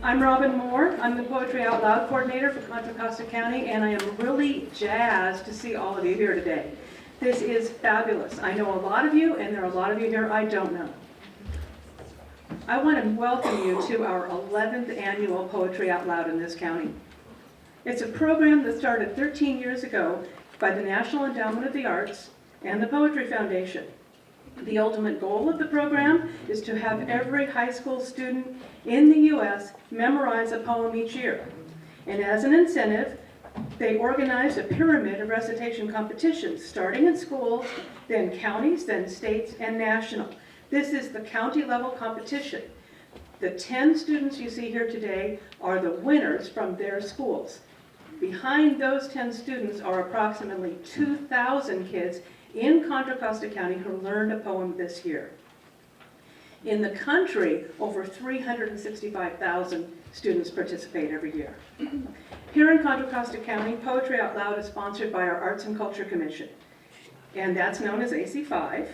I'm Robin Moore. I'm the Poetry Out Loud coordinator for Contra Costa County, and I am really jazzed to see all of you here today. This is fabulous. I know a lot of you, and there are a lot of you here I don't know. I want to welcome you to our 11th annual Poetry Out Loud in this county. It's a program that started 13 years ago by the National Endowment of the Arts and the Poetry Foundation. The ultimate goal of the program is to have every high school student in the U.S. memorize a poem each year. And as an incentive, they organized a pyramid of recitation competitions, starting in schools, then counties, then states, and national. This is the county level competition. The 10 students you see here today are the winners from their schools. Behind those 10 students are approximately 2,000 kids in Contra Costa County who learned a poem this year. In the country, over 365,000 students participate every year. Here in Contra Costa County, Poetry Out Loud is sponsored by our Arts and Culture Commission, and that's known as AC5.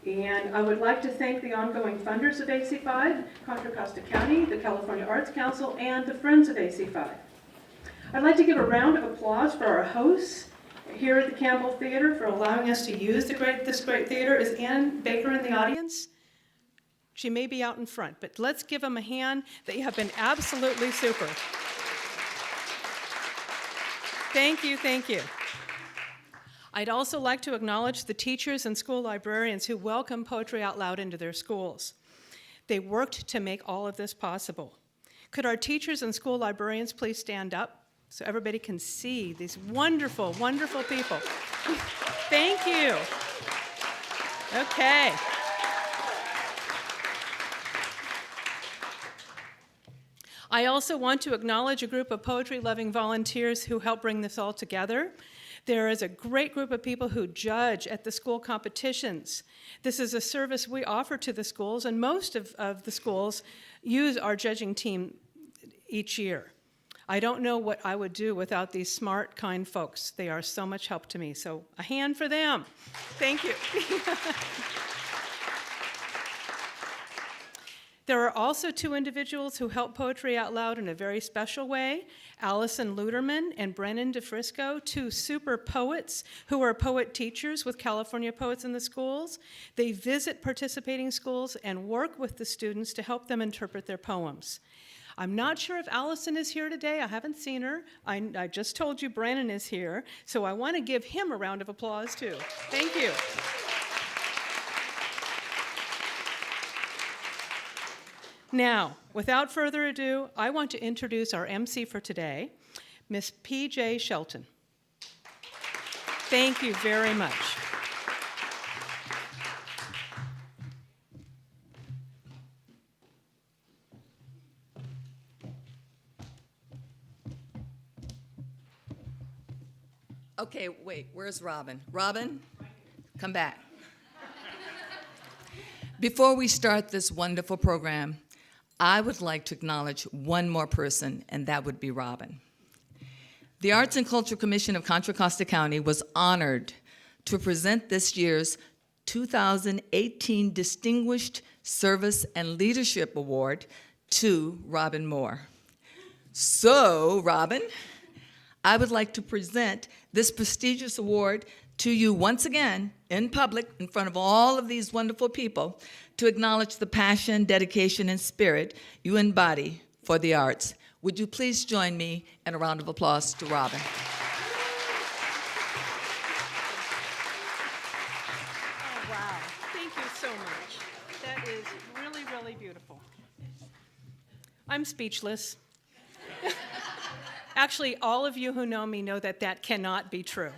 And I would like to thank the ongoing funders of AC5, Contra Costa County, the California Arts Council, and the Friends of AC5. I'd like to give a round of applause for our hosts here at the Campbell Theater for allowing us to use this great theater. Is Ann Baker in the audience? She may be out in front, but let's give them a hand. They have been absolutely super. Thank you, thank you. I'd also like to acknowledge the teachers and school librarians who welcome Poetry Out Loud into their schools. They worked to make all of this possible. Could our teachers and school librarians please stand up so everybody can see these wonderful, wonderful people? Thank you. Okay. I also want to acknowledge a group of poetry-loving volunteers who help bring this all together. There is a great group of people who judge at the school competitions. This is a service we offer to the schools, and most of the schools use our judging team each year. I don't know what I would do without these smart, kind folks. They are so much help to me, so a hand for them. Thank you. There are also two individuals who help Poetry Out Loud in a very special way, Allison Luderman and Brennan DeFrisco, two super poets who are poet teachers with California Poets in the Schools. They visit participating schools and work with the students to help them interpret their poems. I'm not sure if Allison is here today. I haven't seen her. I just told you Brennan is here, so I want to give him a round of applause too. Thank you. Now, without further ado, I want to introduce our MC for today, Miss P.J. Shelton. Thank you very much. Okay, wait, where's Robin? Robin, come back. Before we start this wonderful program, I would like to acknowledge one more person, and that would be Robin. The Arts and Culture Commission of Contra Costa County was honored to present this year's 2018 Distinguished Service and Leadership Award to Robin Moore. So, Robin, I would like to present this prestigious award to you once again in public in front of all of these wonderful people to acknowledge the passion, dedication, and spirit you embody for the arts. Would you please join me in a round of applause to Robin? Oh, wow. Thank you so much. That is really, really beautiful. I'm speechless. Actually, all of you who know me know that that cannot be true.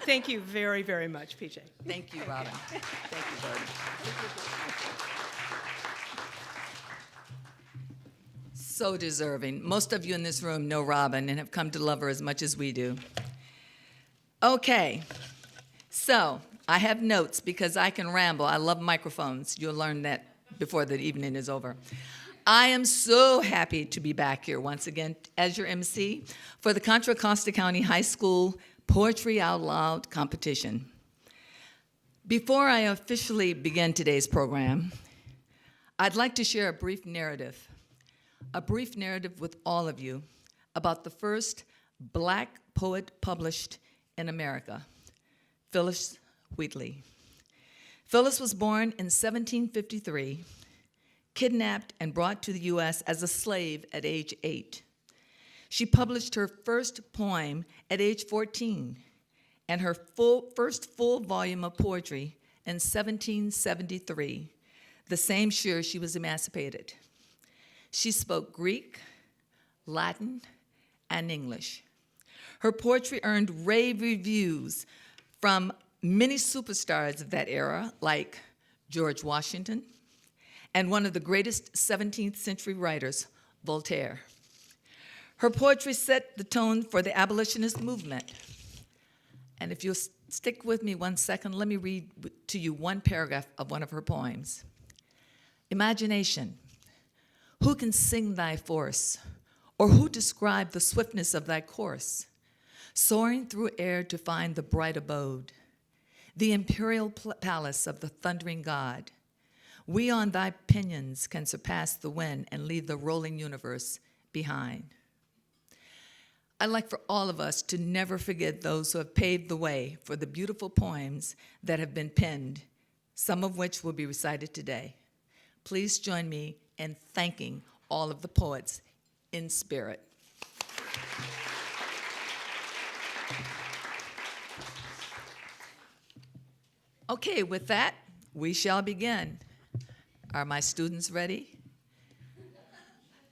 Thank you very, very much, PJ. Thank you, Robin. Thank you, Robin. So deserving. Most of you in this room know Robin and have come to love her as much as we do. Okay, so I have notes because I can ramble. I love microphones. You'll learn that before the evening is over. I am so happy to be back here once again as your MC for the Contra Costa County High School Poetry Out Loud competition. Before I officially begin today's program, I'd like to share a brief narrative a brief narrative with all of you about the first Black poet published in America, Phyllis Wheatley. Phyllis was born in 1753, kidnapped and brought to the U.S. as a slave at age 8. She published her first poem at age 14 and her first full volume of poetry in 1773, the same year she was emancipated. She spoke Greek, Latin, and English. Her poetry earned rave reviews from many superstars of that era, like George Washington, and one of the greatest 17th century writers, Voltaire. Her poetry set the tone for the abolitionist movement. And if you'll stick with me 1 second, let me read to you one paragraph of one of her poems. Imagination, who can sing thy force, or who describe the swiftness of thy course, soaring through air to find the bright abode, the imperial palace of the thundering God. We on thy pinions can surpass the wind and leave the rolling universe behind. I'd like for all of us to never forget those who have paved the way for the beautiful poems that have been penned, some of which will be recited today. Please join me in thanking all of the poets in spirit. Okay, with that, we shall begin. Are my students ready?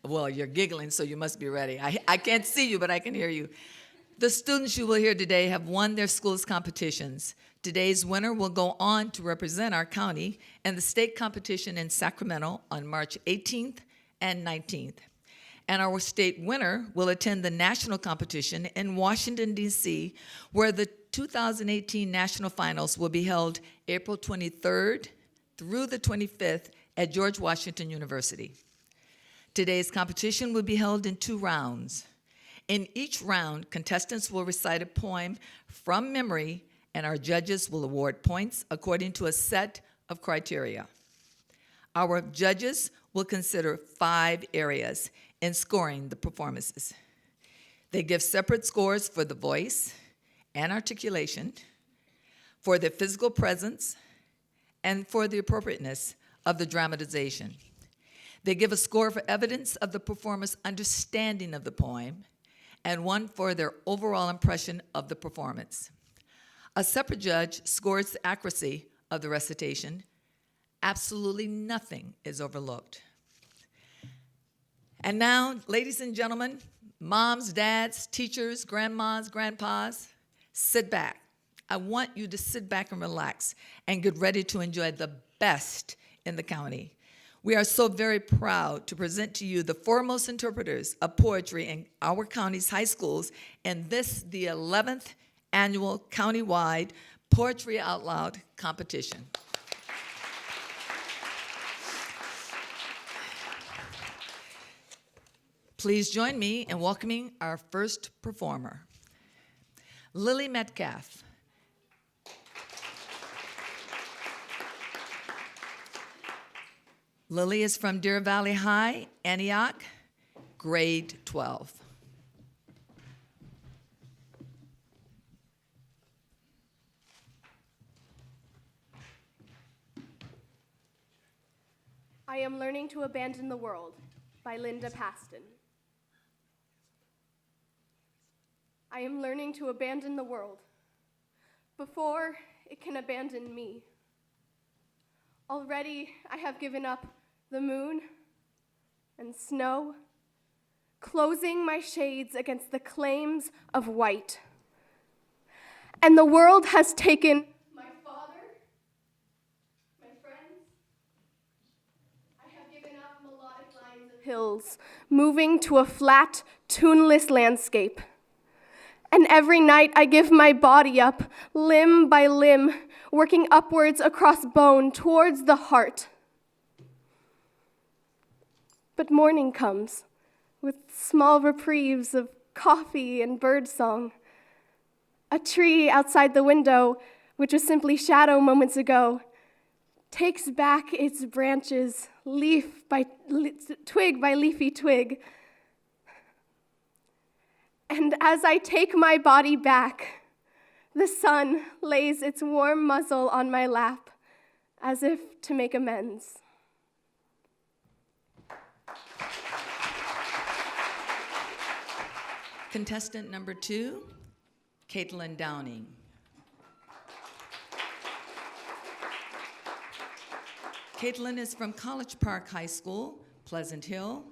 Well, you're giggling, so you must be ready. I can't see you, but I can hear you. The students you will hear today have won their school's competitions. Today's winner will go on to represent our county in the state competition in Sacramento on March 18th and 19th. And our state winner will attend the national competition in Washington, D.C., where the 2018 national finals will be held April 23rd through the 25th at George Washington University. Today's competition will be held in 2 rounds. In each round, contestants will recite a poem from memory, and our judges will award points according to a set of criteria. Our judges will consider 5 areas in scoring the performances. They give separate scores for the voice and articulation, for the physical presence, and for the appropriateness of the dramatization. They give a score for evidence of the performer's understanding of the poem, and one for their overall impression of the performance. A separate judge scores the accuracy of the recitation. Absolutely nothing is overlooked. And now, ladies and gentlemen, moms, dads, teachers, grandmas, grandpas, sit back. I want you to sit back and relax and get ready to enjoy the best in the county. We are so very proud to present to you the foremost interpreters of poetry in our county's high schools in this, the 11th annual countywide Poetry Out Loud competition. Please join me in welcoming our first performer, Lily Metcalf. Lily is from Deer Valley High, Antioch, grade 12. I Am Learning to Abandon the World by Linda Paston. I am learning to abandon the world before it can abandon me. Already I have given up the moon and snow, closing my shades against the claims of white. And the world has taken my father, my friends. I have given up melodic lines of hills, moving to a flat, tuneless landscape. And every night I give my body up, limb by limb, working upwards across bone towards the heart. But morning comes with small reprieves of coffee and birdsong. A tree outside the window, which was simply shadow moments ago, takes back its branches twig by leafy twig. And as I take my body back, the sun lays its warm muzzle on my lap as if to make amends. Contestant number 2, Caitlin Downing. Caitlin is from College Park High School, Pleasant Hill,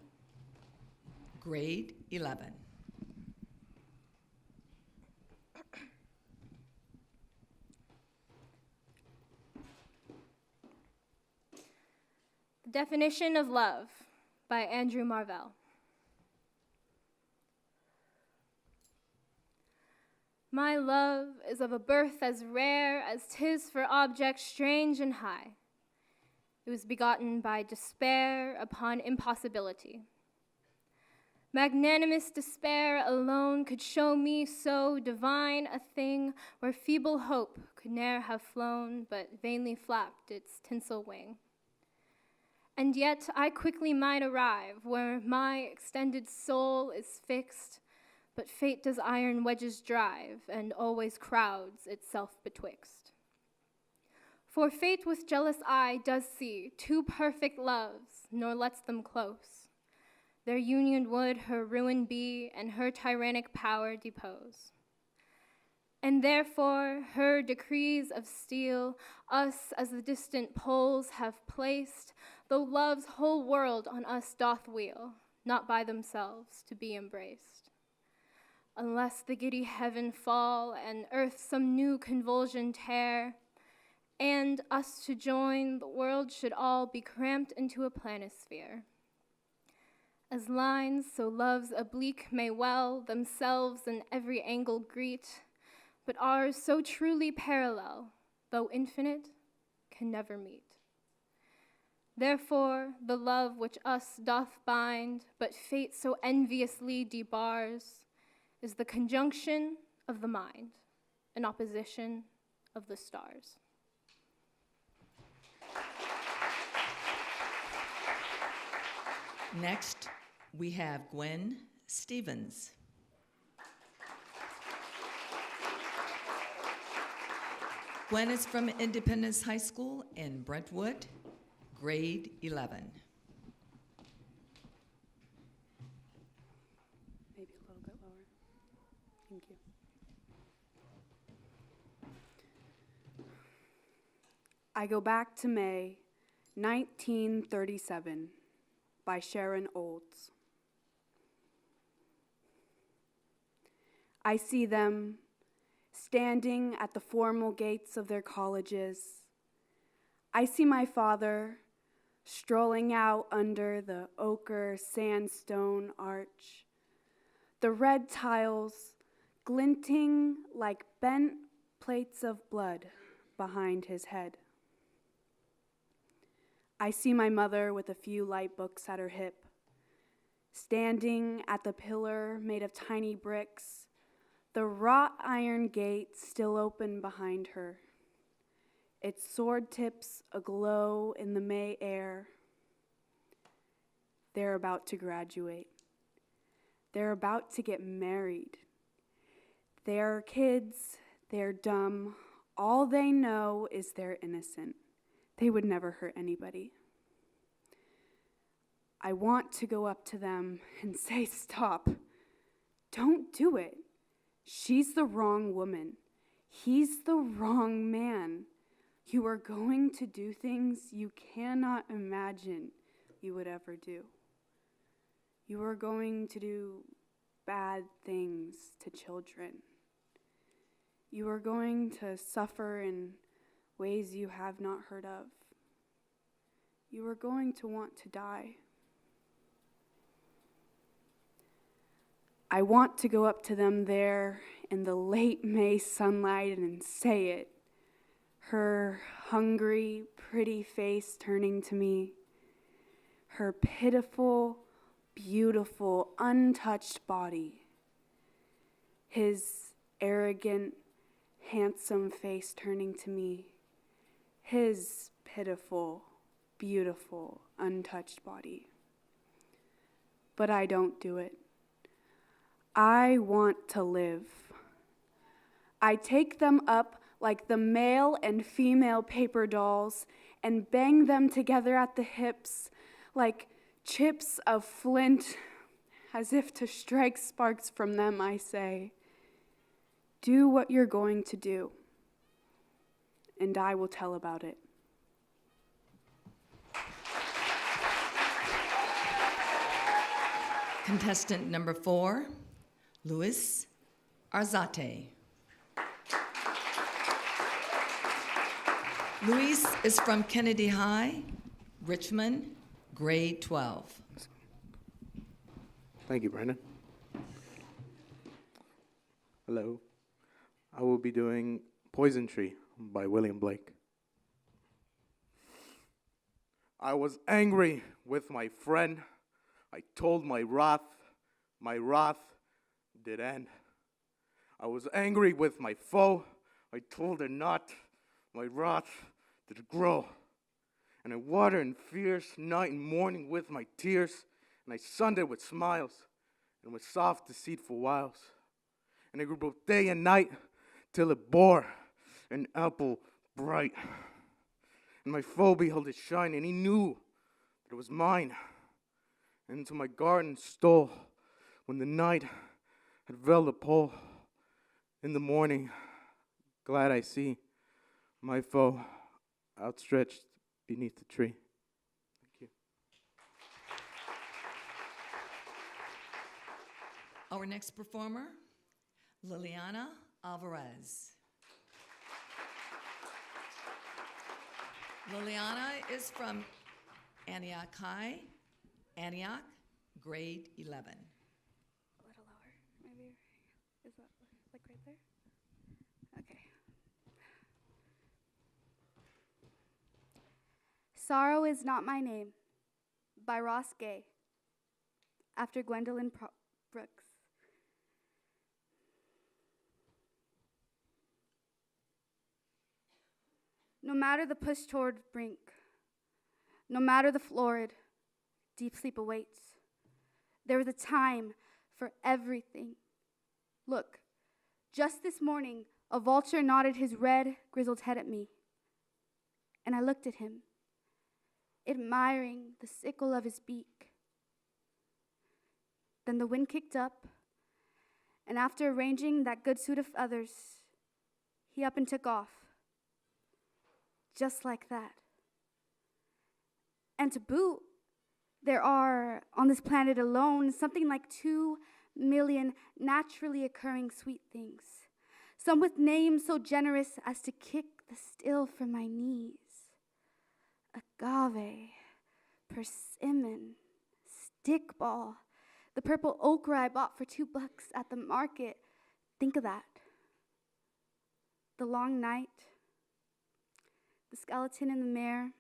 grade 11. The Definition of Love by Andrew Marvell. My love is of a birth as rare as 'tis for objects strange and high. It was begotten by despair upon impossibility. Magnanimous despair alone could show me so divine a thing where feeble hope could ne'er have flown, but vainly flapped its tinsel wing. And yet I quickly might arrive where my extended soul is fixed, but fate does iron wedges drive and always crowds itself betwixt. For fate with jealous eye does see 2 perfect loves, nor lets them close. Their union would her ruin be, and her tyrannic power depose. And therefore her decrees of steel us as the distant poles have placed, though love's whole world on us doth wheel, not by themselves to be embraced. Unless the giddy heaven fall, and earth some new convulsion tear, and us to join, the world should all be cramped into a planisphere. As lines, so love's oblique may well themselves in every angle greet, but ours so truly parallel, though infinite, can never meet. Therefore, the love which us doth bind, but fate so enviously debars, is the conjunction of the mind, an opposition of the stars. Next, we have Gwen Stevens. Gwen is from Independence High School in Brentwood, grade 11. Maybe a little bit lower. Thank you. I Go Back to May, 1937, by Sharon Olds. I see them standing at the formal gates of their colleges. I see my father strolling out under the ochre sandstone arch, the red tiles glinting like bent plates of blood behind his head. I see my mother with a few light books at her hip, standing at the pillar made of tiny bricks, the wrought iron gate still open behind her, its sword tips aglow in the May air. They're about to graduate. They're about to get married. They're kids, they're dumb. All they know is they're innocent. They would never hurt anybody. I want to go up to them and say, stop. Don't do it. She's the wrong woman. He's the wrong man. You are going to do things you cannot imagine you would ever do. You are going to do bad things to children. You are going to suffer in ways you have not heard of. You are going to want to die. I want to go up to them there in the late May sunlight and say it, her hungry, pretty face turning to me, her pitiful, beautiful, untouched body, his arrogant, handsome face turning to me, his pitiful, beautiful, untouched body. But I don't do it. I want to live. I take them up like the male and female paper dolls and bang them together at the hips like chips of flint, as if to strike sparks from them. I say, do what you're going to do, and I will tell about it. Contestant number 4, Luis Arzate. Luis is from Kennedy High, Richmond, grade 12. Thank you, Brandon. Hello. I will be doing Poison Tree by William Blake. I was angry with my friend. I told my wrath did end. I was angry with my foe. I told her not. My wrath did grow. And I watered in fierce night and morning with my tears. And I sunned it with smiles and with soft, deceitful wiles. And it grew both day and night till it bore an apple bright. And my foe beheld it shine, and he knew that it was mine. And into my garden stole when the night had veiled the pole. In the morning, glad I see my foe outstretched beneath the tree. Thank you. Our next performer, Liliana Alvarez. Liliana is from Antioch High, Antioch, grade 11. A little lower, maybe. Is that like right there? Okay. Sorrow Is Not My Name by Ross Gay, after Gwendolyn Brooks. No matter the push toward brink, no matter the florid, deep sleep awaits. There is a time for everything. Look, just this morning, a vulture nodded his red, grizzled head at me, and I looked at him, admiring the sickle of his beak. Then the wind kicked up, and after arranging that good suit of feathers, he up and took off. Just like that. And to boot, there are, on this planet alone, something like 2 million naturally occurring sweet things. Some with names so generous as to kick the still from my knees. Agave, persimmon, stickball, the purple okra I bought for $2 at the market. Think of that. The long night, the skeleton in the mirror,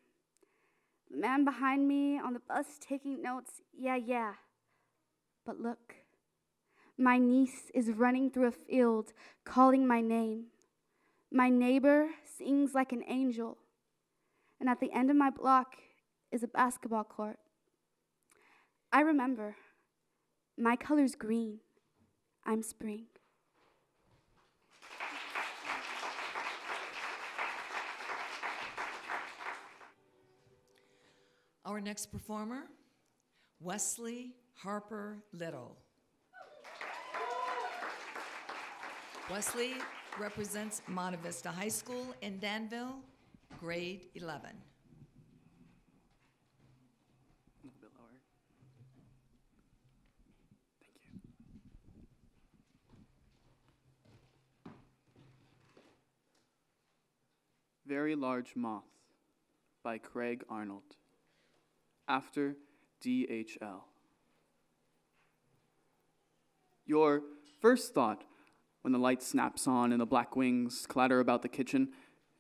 the man behind me on the bus taking notes. Yeah. But look, my niece is running through a field calling my name. My neighbor sings like an angel. And at the end of my block is a basketball court. I remember, my color's green. I'm spring. Our next performer, Wesley Harper Little. Wesley represents Monte Vista High School in Danville, grade 11. A little bit lower. Thank you. Very Large Moth by Craig Arnold, after DHL. Your first thought when the light snaps on and the black wings clatter about the kitchen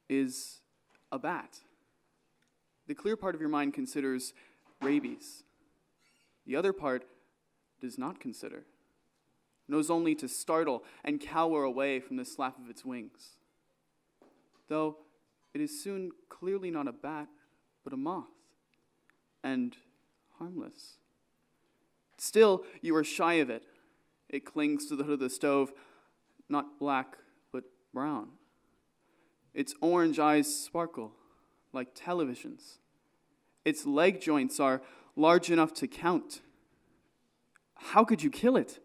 is a bat. The clear part of your mind considers rabies. The other part does not consider, knows only to startle and cower away from the slap of its wings. Though it is soon clearly not a bat, but a moth. and harmless. Still, you are shy of it. It clings to the hood of the stove, not black, but brown. Its orange eyes sparkle like televisions. Its leg joints are large enough to count. How could you kill it?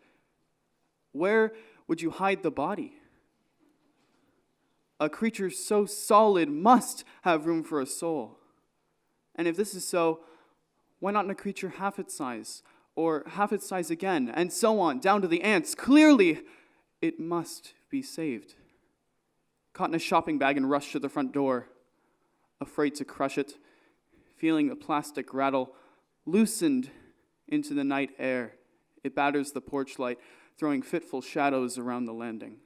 Where would you hide the body? A creature so solid must have room for a soul. And if this is so, why not in a creature half its size, or half its size again, and so on, down to the ants? Clearly, it must be saved. Caught in a shopping bag and rushed to the front door, afraid to crush it, feeling the plastic rattle, loosened into the night air. It batters the porch light, throwing fitful shadows around the landing.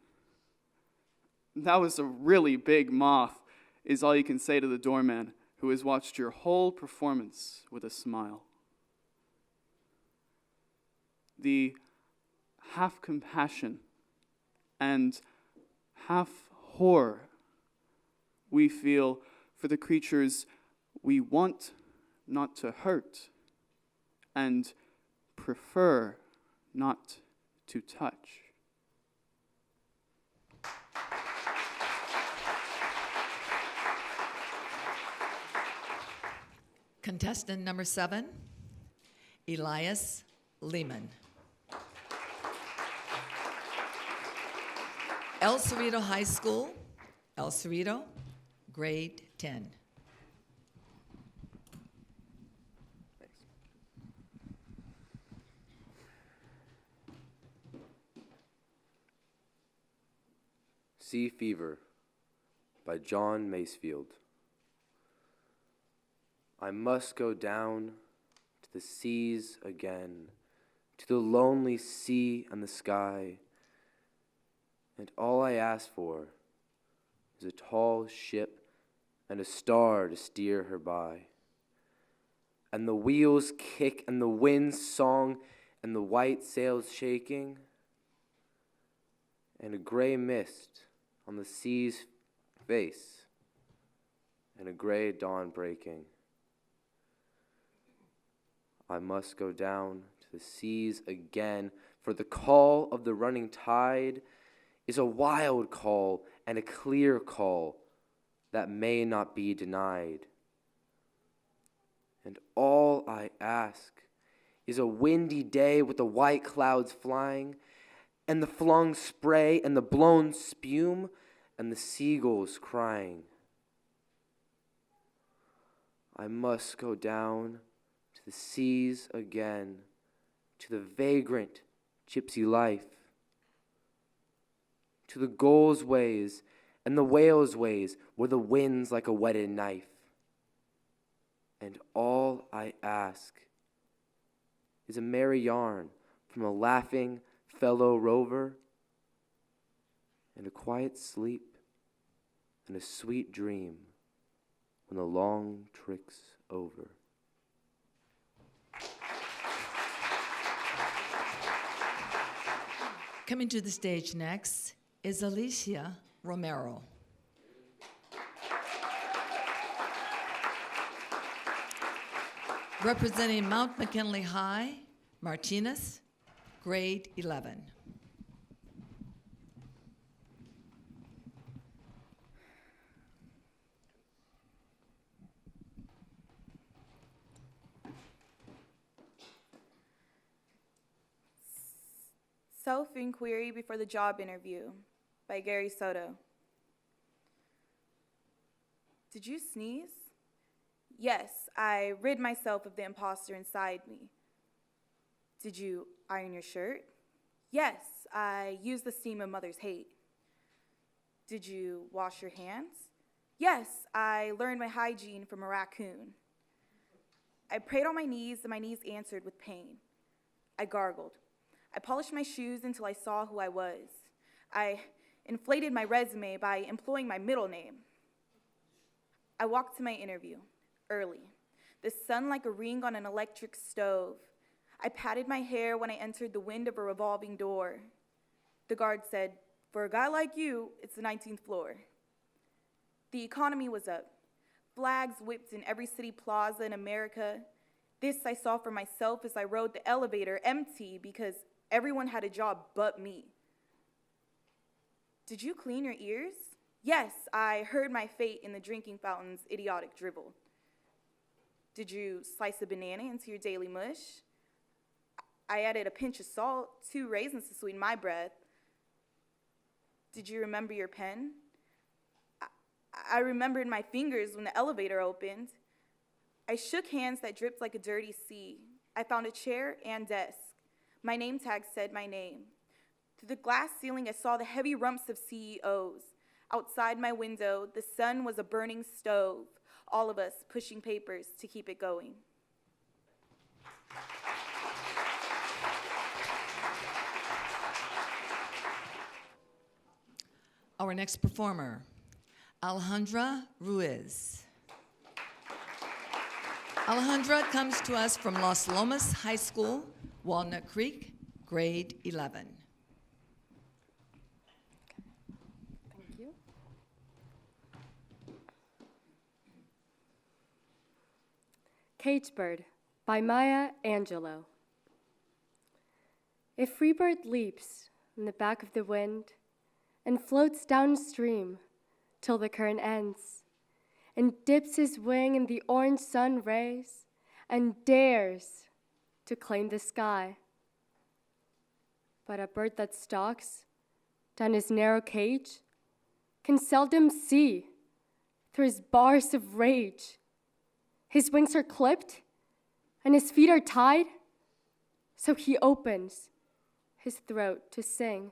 That was a really big moth, is all you can say to the doorman, who has watched your whole performance with a smile. The half compassion and half horror we feel for the creatures we want not to hurt and prefer not to touch. Contestant number 7, Elias Lehman. El Cerrito High School, El Cerrito, grade 10. Sea Fever by John Masefield. I must go down to the seas again, to the lonely sea and the sky, and all I ask for is a tall ship and a star to steer her by. And the wheels kick and the wind's song and the white sails shaking, and a gray mist on the sea's face, and a gray dawn breaking. I must go down to the seas again, for the call of the running tide is a wild call and a clear call that may not be denied. And all I ask is a windy day with the white clouds flying, and the flung spray and the blown spume and the seagulls crying. I must go down to the seas again, to the vagrant gypsy life, to the gull's ways and the whale's ways where the wind's like a whetted knife. And all I ask is a merry yarn from a laughing fellow rover, and a quiet sleep and a sweet dream when the long trick's over. Coming to the stage next is Alicia Romero. Representing Mount McKinley High, Martinez, grade 11. Self-Inquiry Before the Job Interview by Gary Soto. Did you sneeze? Yes, I rid myself of the imposter inside me. Did you iron your shirt? Yes, I used the steam of mother's hate. Did you wash your hands? Yes, I learned my hygiene from a raccoon. I prayed on my knees and my knees answered with pain. I gargled. I polished my shoes until I saw who I was. I inflated my resume by employing my middle name. I walked to my interview, early, the sun like a ring on an electric stove. I patted my hair when I entered the wind of a revolving door. The guard said, "For a guy like you, it's the 19th floor." The economy was up. Flags whipped in every city plaza in America. This I saw for myself as I rode the elevator empty because everyone had a job but me. Did you clean your ears? Yes, I heard my fate in the drinking fountain's idiotic dribble. Did you slice a banana into your daily mush? I added a pinch of salt, 2 raisins to sweeten my breath. Did you remember your pen? I remembered my fingers when the elevator opened. I shook hands that dripped like a dirty sea. I found a chair and desk. My name tag said my name. Through the glass ceiling, I saw the heavy rumps of CEOs. Outside my window, the sun was a burning stove, all of us pushing papers to keep it going. Our next performer, Alejandra Ruiz. Alejandra comes to us from Los Lomas High School, Walnut Creek, grade 11. Thank you. Cage Bird by Maya Angelou. A free bird leaps in the back of the wind and floats downstream till the current ends, and dips his wing in the orange sun rays and dares to claim the sky. But a bird that stalks down his narrow cage can seldom see through his bars of rage. His wings are clipped and his feet are tied, so he opens his throat to sing.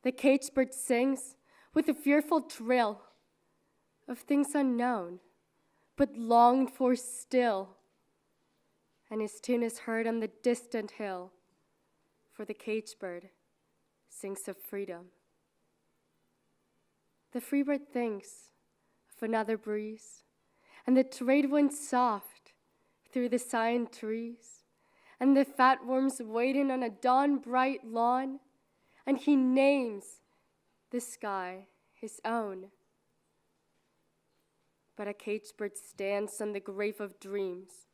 The caged bird sings with a fearful trill of things unknown, but longed for still. And his tune is heard on the distant hill, for the caged bird sings of freedom. The free bird thinks of another breeze, and the trade wind soft through the sighing trees, and the fat worms waiting on a dawn-bright lawn, and he names the sky his own. But a caged bird stands on the grave of dreams.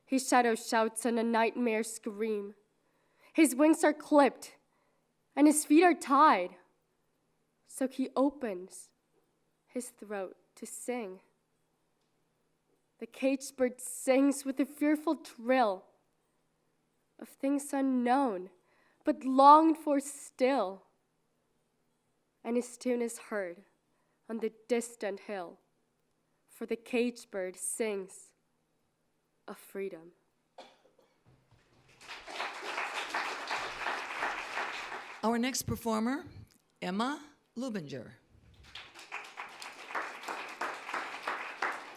His shadow shouts on a nightmare scream. His wings are clipped, and his feet are tied, so he opens his throat to sing. The caged bird sings with a fearful trill of things unknown, but longed for still. And his tune is heard on the distant hill, for the caged bird sings of freedom. Our next performer, Emma Lubinger.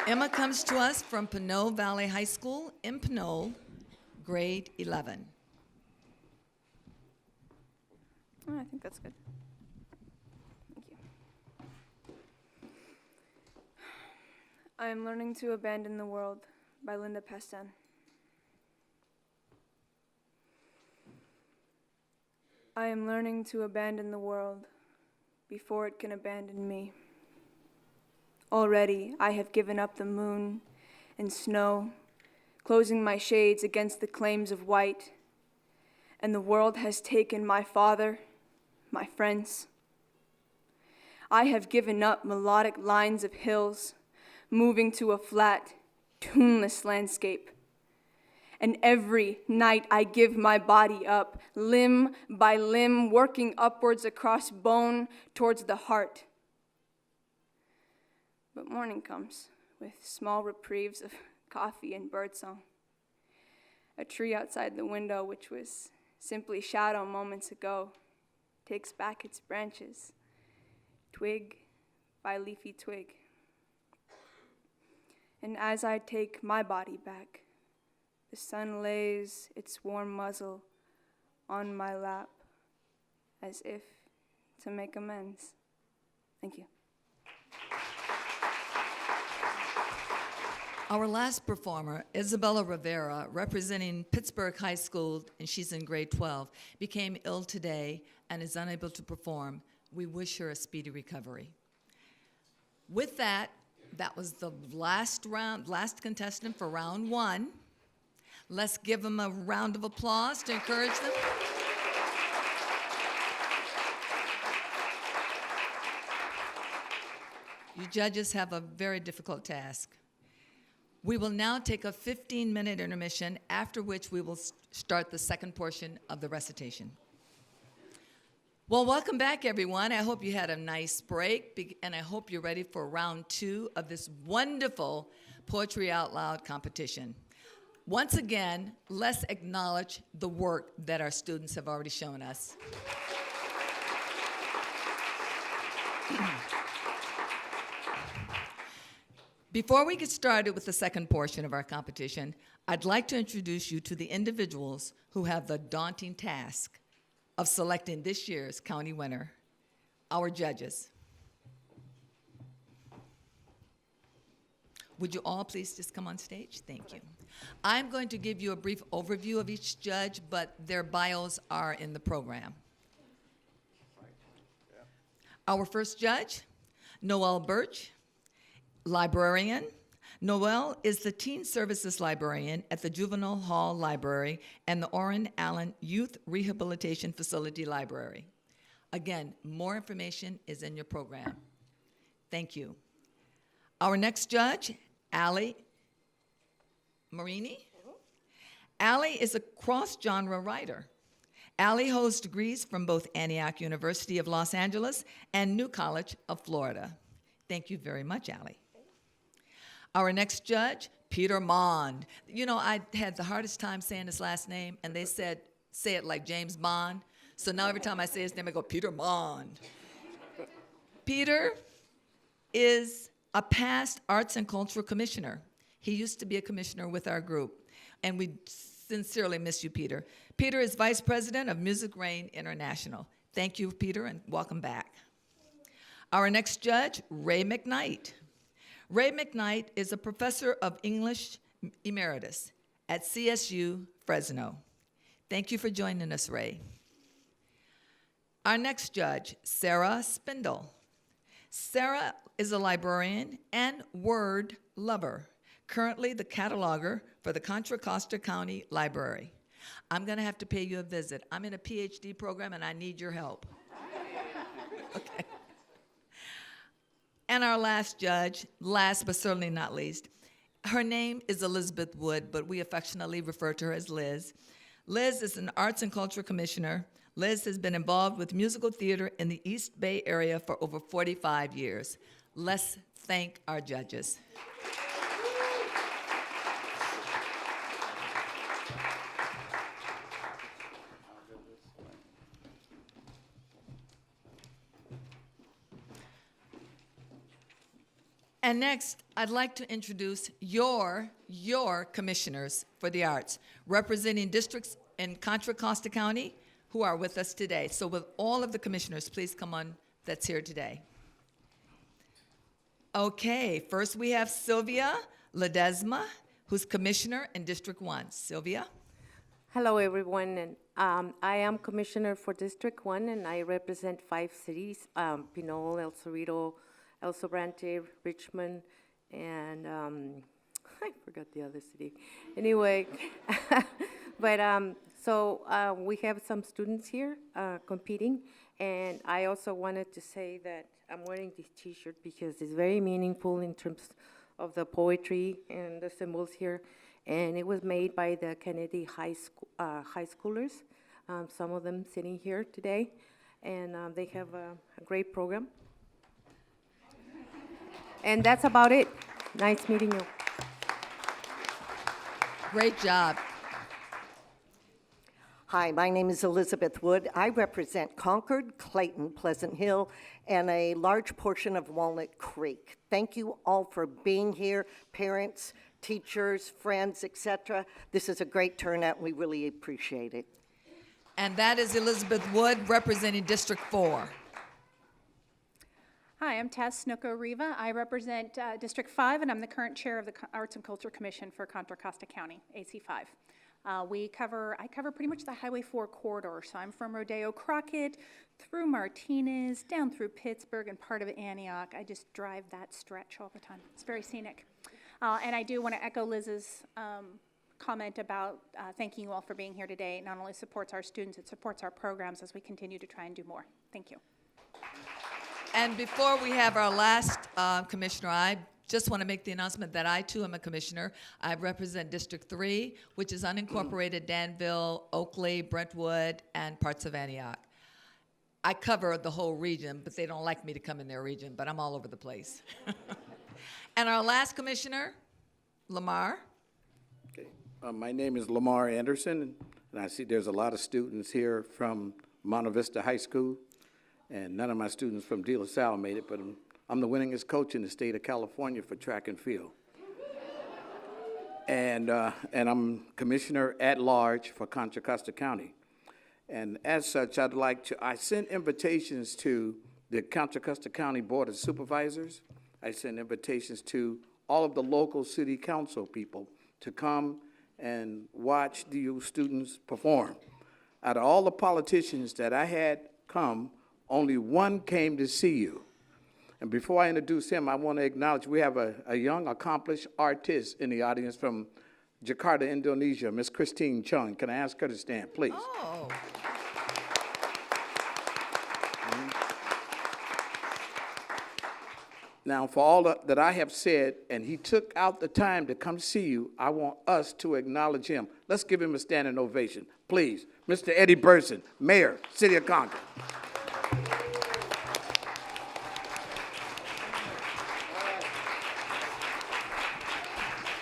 Emma comes to us from Pinole Valley High School in Pinole, grade 11. Oh, I think that's good. Thank you. I am learning to abandon the world by Linda Pastan. I am learning to abandon the world before it can abandon me. Already I have given up the moon and snow, closing my shades against the claims of white, and the world has taken my father, my friends. I have given up melodic lines of hills, moving to a flat, tuneless landscape. And every night I give my body up, limb by limb, working upwards across bone towards the heart. But morning comes with small reprieves of coffee and birdsong. A tree outside the window, which was simply shadow moments ago, takes back its branches, twig by leafy twig. And as I take my body back, the sun lays its warm muzzle on my lap as if to make amends. Thank you. Our last performer, Isabella Rivera, representing Pittsburgh High School, and she's in grade 12, became ill today and is unable to perform. We wish her a speedy recovery. With that, that was the last contestant for round 1. Let's give them a round of applause to encourage them. You judges have a very difficult task. We will now take a 15-minute intermission, after which we will start the second portion of the recitation. Well, welcome back, everyone. I hope you had a nice break, and I hope you're ready for round 2 of this wonderful Poetry Out Loud competition. Once again, let's acknowledge the work that our students have already shown us. Before we get started with the second portion of our competition, I'd like to introduce you to the individuals who have the daunting task of selecting this year's county winner, our judges. Would you all please just come on stage? Thank you. I'm going to give you a brief overview of each judge, but their bios are in the program. Our first judge, Noel Birch, librarian. Noel is the Teen Services Librarian at the Juvenile Hall Library and the Orrin Allen Youth Rehabilitation Facility Library. Again, more information is in your program. Thank you. Our next judge, Allie Marini. Allie is a cross-genre writer. Allie holds degrees from both Antioch University of Los Angeles and New College of Florida. Thank you very much, Allie. Our next judge, Peter Mond. You know, I had the hardest time saying his last name, and they said, say it like James Bond. So now every time I say his name, I go, Peter Mond. Peter is a past Arts and Cultural Commissioner. He used to be a commissioner with our group, and we sincerely miss you, Peter. Peter is Vice President of Music Rain International. Thank you, Peter, and welcome back. Our next judge, Ray McKnight. Ray McKnight is a professor of English emeritus at CSU Fresno. Thank you for joining us, Ray. Our next judge, Sarah Spindle. Sarah is a librarian and word lover, currently the cataloger for the Contra Costa County Library. I'm going to have to pay you a visit. I'm in a PhD program and I need your help. Okay. And our last judge, last but certainly not least, her name is Elizabeth Wood, but we affectionately refer to her as Liz. Liz is an Arts and Culture Commissioner. Liz has been involved with musical theater in the East Bay area for over 45 years. Let's thank our judges. And next, I'd like to introduce your commissioners for the arts, representing districts in Contra Costa County who are with us today. So with all of the commissioners, please come on that's here today. Okay, first we have Sylvia Ledesma, who's commissioner in District 1. Sylvia? Hello, everyone, and I am commissioner for District 1, and I represent 5 cities, Pinole, El Cerrito, El Sobrante, Richmond, and I forgot the other city. Anyway, but so we have some students here competing, and I also wanted to say that I'm wearing this T-shirt because it's very meaningful in terms of the poetry and the symbols here, and it was made by the Kennedy high schoolers, some of them sitting here today, and they have a great program. And that's about it. Nice meeting you. Great job. Hi, my name is Elizabeth Wood. I represent Concord, Clayton, Pleasant Hill, and a large portion of Walnut Creek. Thank you all for being here, parents, teachers, friends, etc. This is a great turnout, and we really appreciate it. And that is Elizabeth Wood, representing District 4. Hi, I'm Taz Snooker-Riva. I represent District 5, and I'm the current chair of the Arts and Culture Commission for Contra Costa County, AC5. I cover pretty much the Highway 4 corridor, so I'm from Rodeo Crockett, through Martinez, down through Pittsburgh, and part of Antioch. I just drive that stretch all the time. It's very scenic. And I do want to echo Liz's comment about thanking you all for being here today. It not only supports our students, it supports our programs as we continue to try and do more. Thank you. And before we have our last commissioner, I just want to make the announcement that I, too, am a commissioner. I represent District 3, which is unincorporated Danville, Oakley, Brentwood, and parts of Antioch. I cover the whole region, but they don't like me to come in their region, but I'm all over the place. And our last commissioner, Lamar. Okay. My name is Lamar Anderson, and I see there's a lot of students here from Monte Vista High School, and none of my students from De La Salle made it, but I'm the winningest coach in the state of California for track and field. And I'm commissioner at large for Contra Costa County. And as such, I sent invitations to the Contra Costa County Board of Supervisors. I sent invitations to all of the local city council people to come and watch the students perform. Out of all the politicians that I had come, only one came to see you. And before I introduce him, I want to acknowledge we have a young, accomplished artist in the audience from Jakarta, Indonesia, Miss Christine Chung. Can I ask her to stand, please? Oh. Now, for all that I have said, and he took out the time to come see you, I want us to acknowledge him. Let's give him a standing ovation. Please, Mr. Eddie Burson, Mayor, City of Concord.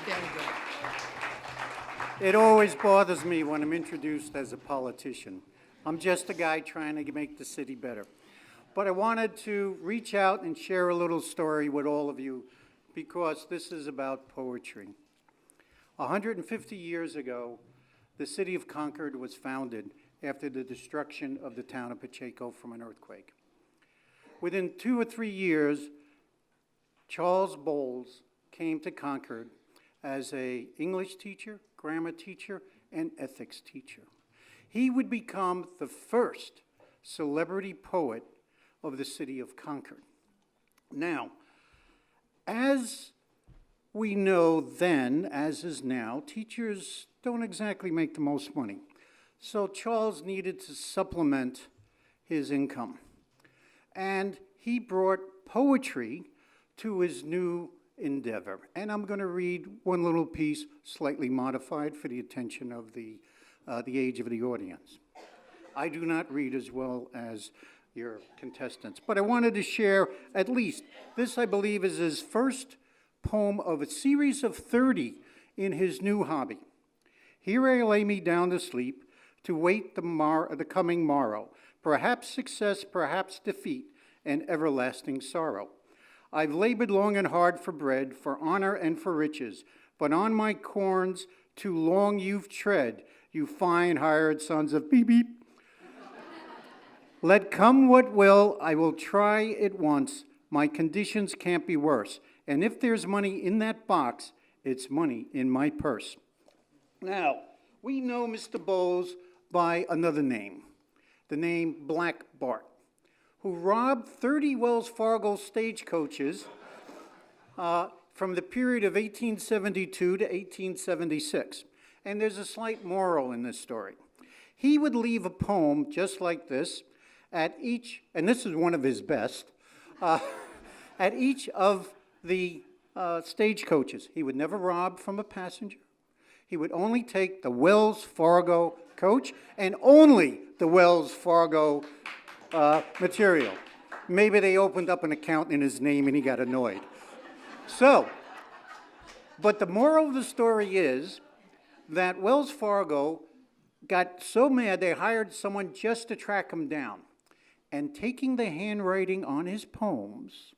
Very good. It always bothers me when I'm introduced as a politician. I'm just a guy trying to make the city better. But I wanted to reach out and share a little story with all of you because this is about poetry. 150 years ago, the city of Concord was founded after the destruction of the town of Pacheco from an earthquake. Within 2 or 3 years, Charles Bowles came to Concord as an English teacher, grammar teacher, and ethics teacher. He would become the first celebrity poet of the city of Concord. Now, as we know then, as is now, teachers don't exactly make the most money. So Charles needed to supplement his income. And he brought poetry to his new endeavor. And I'm going to read one little piece, slightly modified for the attention of the age of the audience. I do not read as well as your contestants, but I wanted to share at least, this I believe is his first poem of a series of 30 in his new hobby. Here I lay me down to sleep, to wait the coming morrow, perhaps success, perhaps defeat, and everlasting sorrow. I've labored long and hard for bread, for honor and for riches, but on my corns too long you've tread, you fine hired sons of beep beep. Let come what will, I will try it once. My conditions can't be worse. And if there's money in that box, it's money in my purse. Now, we know Mr. Bowles by another name, the name Black Bart, who robbed 30 Wells Fargo stagecoaches from the period of 1872 to 1876. And there's a slight moral in this story. He would leave a poem just like this at each, and this is one of his best, at each of the stagecoaches. He would never rob from a passenger. He would only take the Wells Fargo coach and only the Wells Fargo material. Maybe they opened up an account in his name and he got annoyed. So, but the moral of the story is that Wells Fargo got so mad they hired someone just to track him down. And taking the handwriting on his poems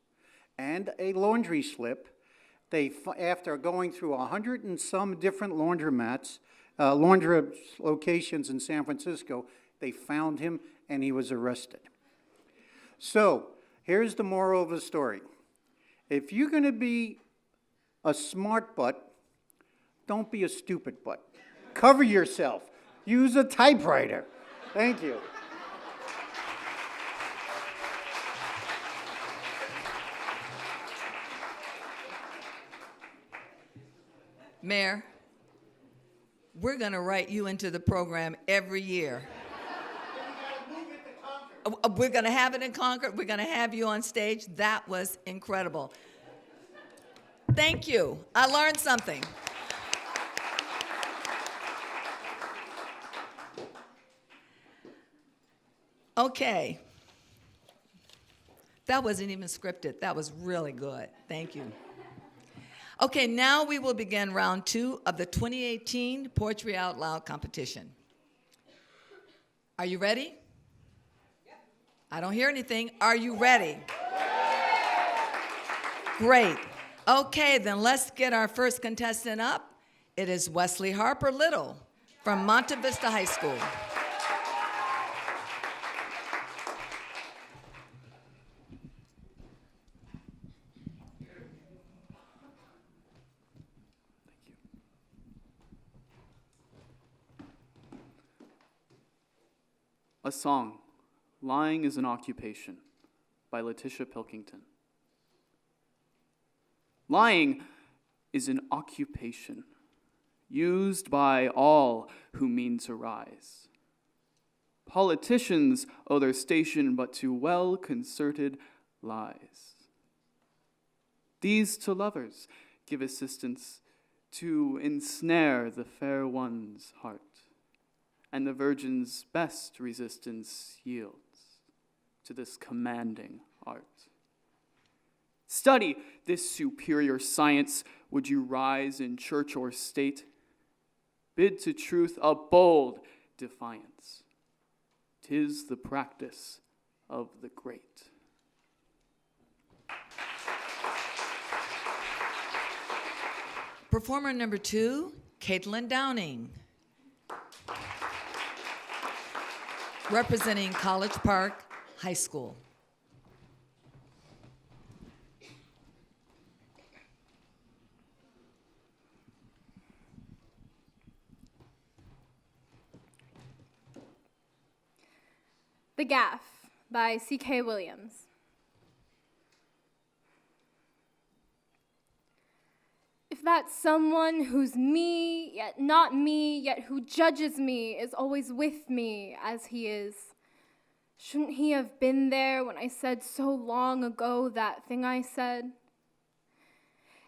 and a laundry slip, they, after going through 100 and some different laundromats, laundry locations in San Francisco, they found him and he was arrested. So here's the moral of the story. If you're going to be a smart butt, don't be a stupid butt. Cover yourself. Use a typewriter. Thank you. Mayor, we're going to write you into the program every year. We're going to have it in Concord. We're going to have you on stage. That was incredible. Thank you. I learned something. Okay. That wasn't even scripted. That was really good. Thank you. Okay, now we will begin round 2 of the 2018 Poetry Out Loud competition. Are you ready? I don't hear anything. Are you ready? Great. Okay, then let's get our first contestant up. It is Wesley Harper Little from Monte Vista High School. A Song, Lying is an Occupation, by Letitia Pilkington. Lying is an occupation used by all who mean to rise. Politicians owe their station but to well-concerted lies. These to lovers give assistance to ensnare the fair one's heart, and the virgin's best resistance yields to this commanding art. Study this superior science, would you rise in church or state? Bid to truth a bold defiance. 'Tis the practice of the great. Performer number 2, Caitlin Downing, representing College Park High School. The Gaff by C.K. Williams. If that someone who's me, yet not me, yet who judges me, is always with me as he is, shouldn't he have been there when I said so long ago that thing I said?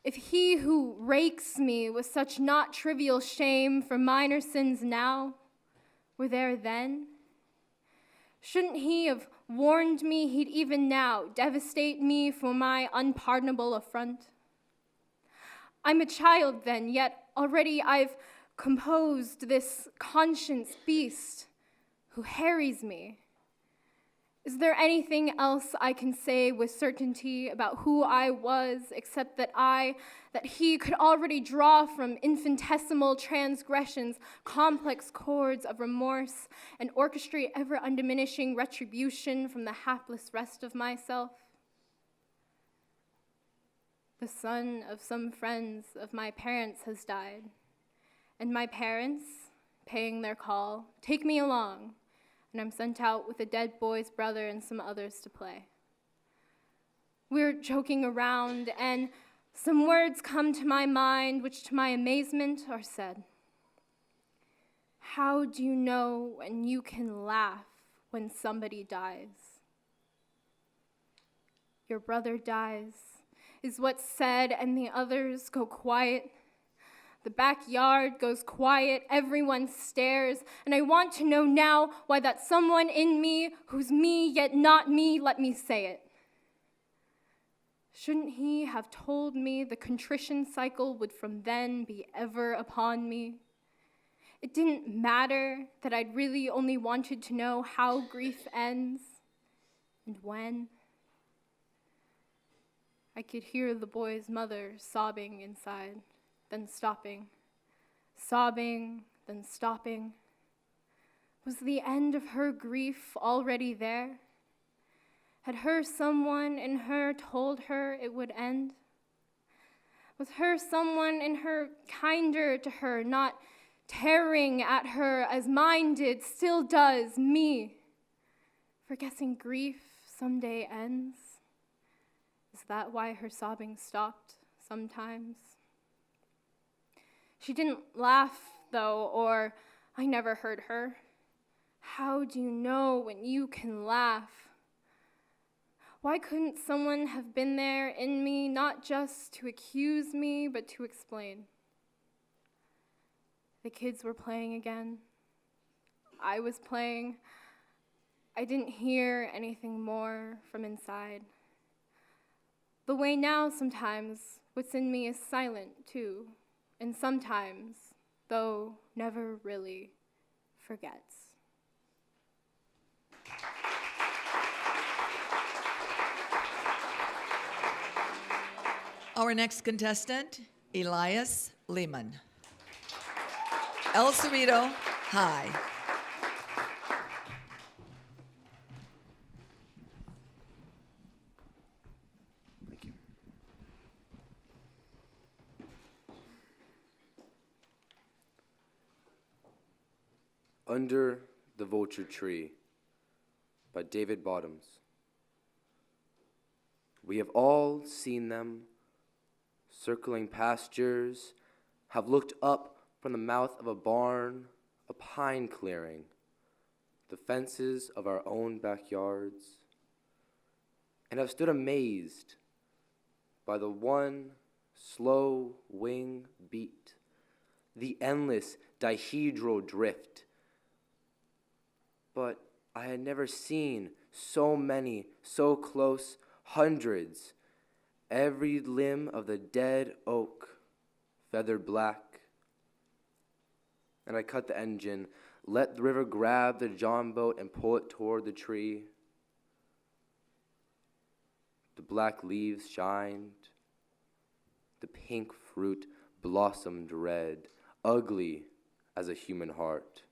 If he who rakes me with such not trivial shame for minor sins now were there then, shouldn't he have warned me he'd even now devastate me for my unpardonable affront? I'm a child then, yet already I've composed this conscience beast who harries me. Is there anything else I can say with certainty about who I was except that he could already draw from infinitesimal transgressions complex chords of remorse and orchestrate ever undiminishing retribution from the hapless rest of myself? The son of some friends of my parents has died, and my parents, paying their call, take me along, and I'm sent out with a dead boy's brother and some others to play. We're joking around, and some words come to my mind, which to my amazement are said. How do you know when you can laugh when somebody dies? Your brother dies, is what's said, and the others go quiet. The backyard goes quiet, everyone stares, and I want to know now why that someone in me, who's me yet not me, let me say it. Shouldn't he have told me the contrition cycle would from then be ever upon me? It didn't matter that I'd really only wanted to know how grief ends and when. I could hear the boy's mother sobbing inside, then stopping, sobbing, then stopping. Was the end of her grief already there? Had her someone in her told her it would end? Was her someone in her kinder to her, not tearing at her as mine did, still does me? For guessing grief someday ends? Is that why her sobbing stopped sometimes? She didn't laugh though, or I never heard her. How do you know when you can laugh? Why couldn't someone have been there in me, not just to accuse me, but to explain? The kids were playing again. I was playing. I didn't hear anything more from inside. The way now sometimes what's in me is silent too, and sometimes, though never really, forgets. Our next contestant, Elias Lehman. El Cerrito High. Thank you. Under the Vulture Tree by David Bottoms. We have all seen them circling pastures, have looked up from the mouth of a barn, a pine clearing, the fences of our own backyards, and have stood amazed by the one slow wing beat, the endless dihedral drift. But I had never seen so many, so close, hundreds, every limb of the dead oak, feathered black. And I cut the engine, let the river grab the John boat and pull it toward the tree. The black leaves shined, the pink fruit blossomed red, ugly as a human heart.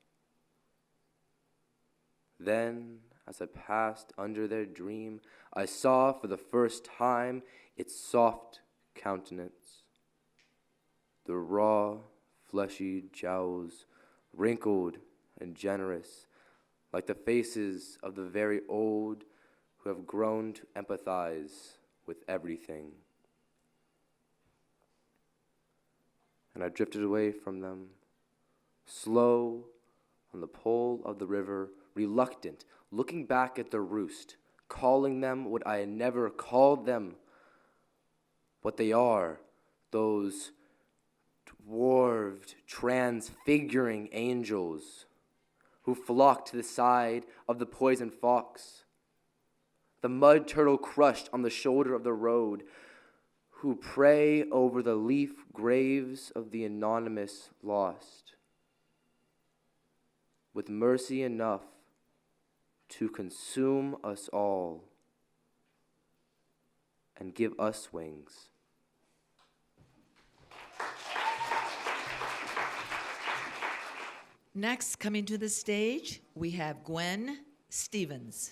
Then, as I passed under their dream, I saw for the first time its soft countenance. The raw, fleshy jowls, wrinkled and generous, like the faces of the very old who have grown to empathize with everything. And I drifted away from them, slow on the pole of the river, reluctant, looking back at the roost, calling them what I had never called them, what they are, those dwarved, transfiguring angels who flock to the side of the poison fox, the mud turtle crushed on the shoulder of the road, who pray over the leaf graves of the anonymous lost, with mercy enough to consume us all and give us wings. Next, coming to the stage, we have Gwen Stevens.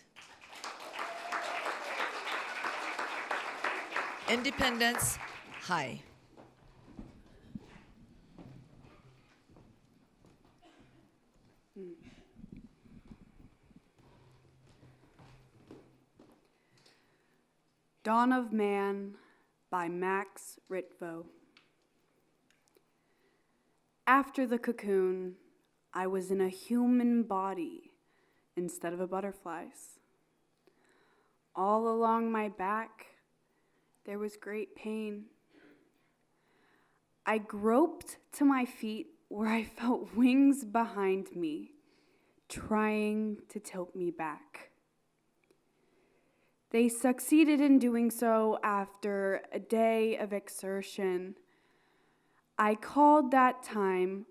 Independence High. Dawn of Man by Max Ritvo. After the cocoon, I was in a human body instead of a butterfly's. All along my back, there was great pain. I groped to my feet where I felt wings behind me, trying to tilt me back. They succeeded in doing so after a day of exertion. I called that time,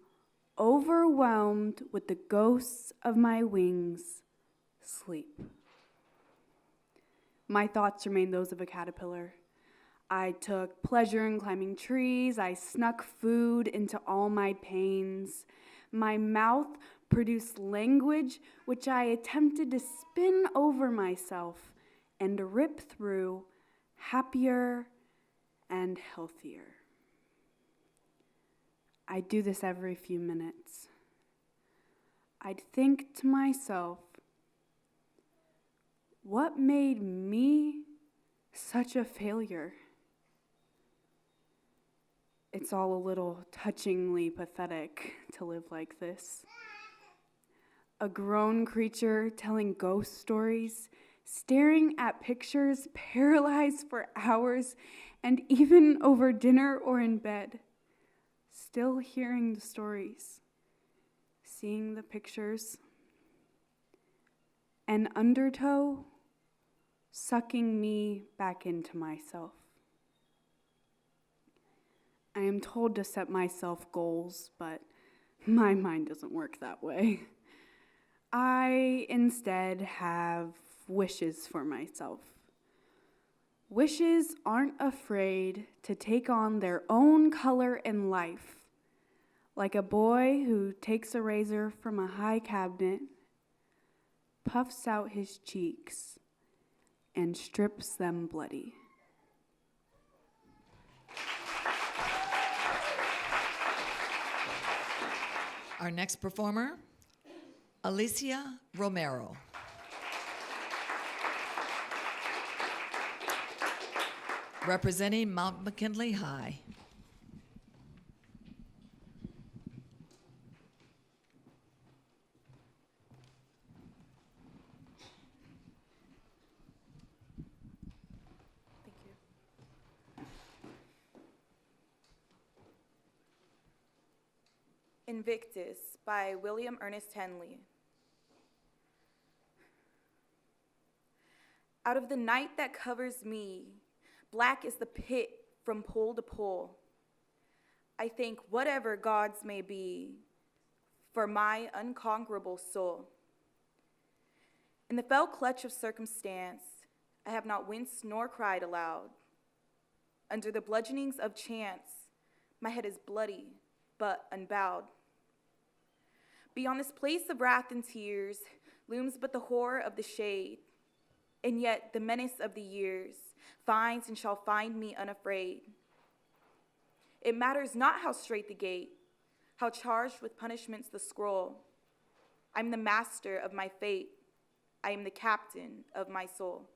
overwhelmed with the ghosts of my wings, sleep. My thoughts remained those of a caterpillar. I took pleasure in climbing trees. I snuck food into all my pains. My mouth produced language which I attempted to spin over myself and rip through, happier and healthier. I'd do this every few minutes. I'd think to myself, what made me such a failure? It's all a little touchingly pathetic to live like this. A grown creature telling ghost stories, staring at pictures, paralyzed for hours, and even over dinner or in bed. Still hearing the stories, seeing the pictures. An undertow sucking me back into myself. I am told to set myself goals, but my mind doesn't work that way. I instead have wishes for myself. Wishes aren't afraid to take on their own color in life, like a boy who takes a razor from a high cabinet, puffs out his cheeks, and strips them bloody. Our next performer, Alicia Romero. Representing Mount McKinley High. Thank you. Invictus by William Ernest Henley. Out of the night that covers me, black is the pit from pole to pole. I thank whatever gods may be for my unconquerable soul. In the fell clutch of circumstance, I have not winced nor cried aloud. Under the bludgeonings of chance, my head is bloody but unbowed. Beyond this place of wrath and tears looms but the horror of the shade, and yet the menace of the years finds and shall find me unafraid. It matters not how straight the gate, how charged with punishments the scroll. I'm the master of my fate. I am the captain of my soul.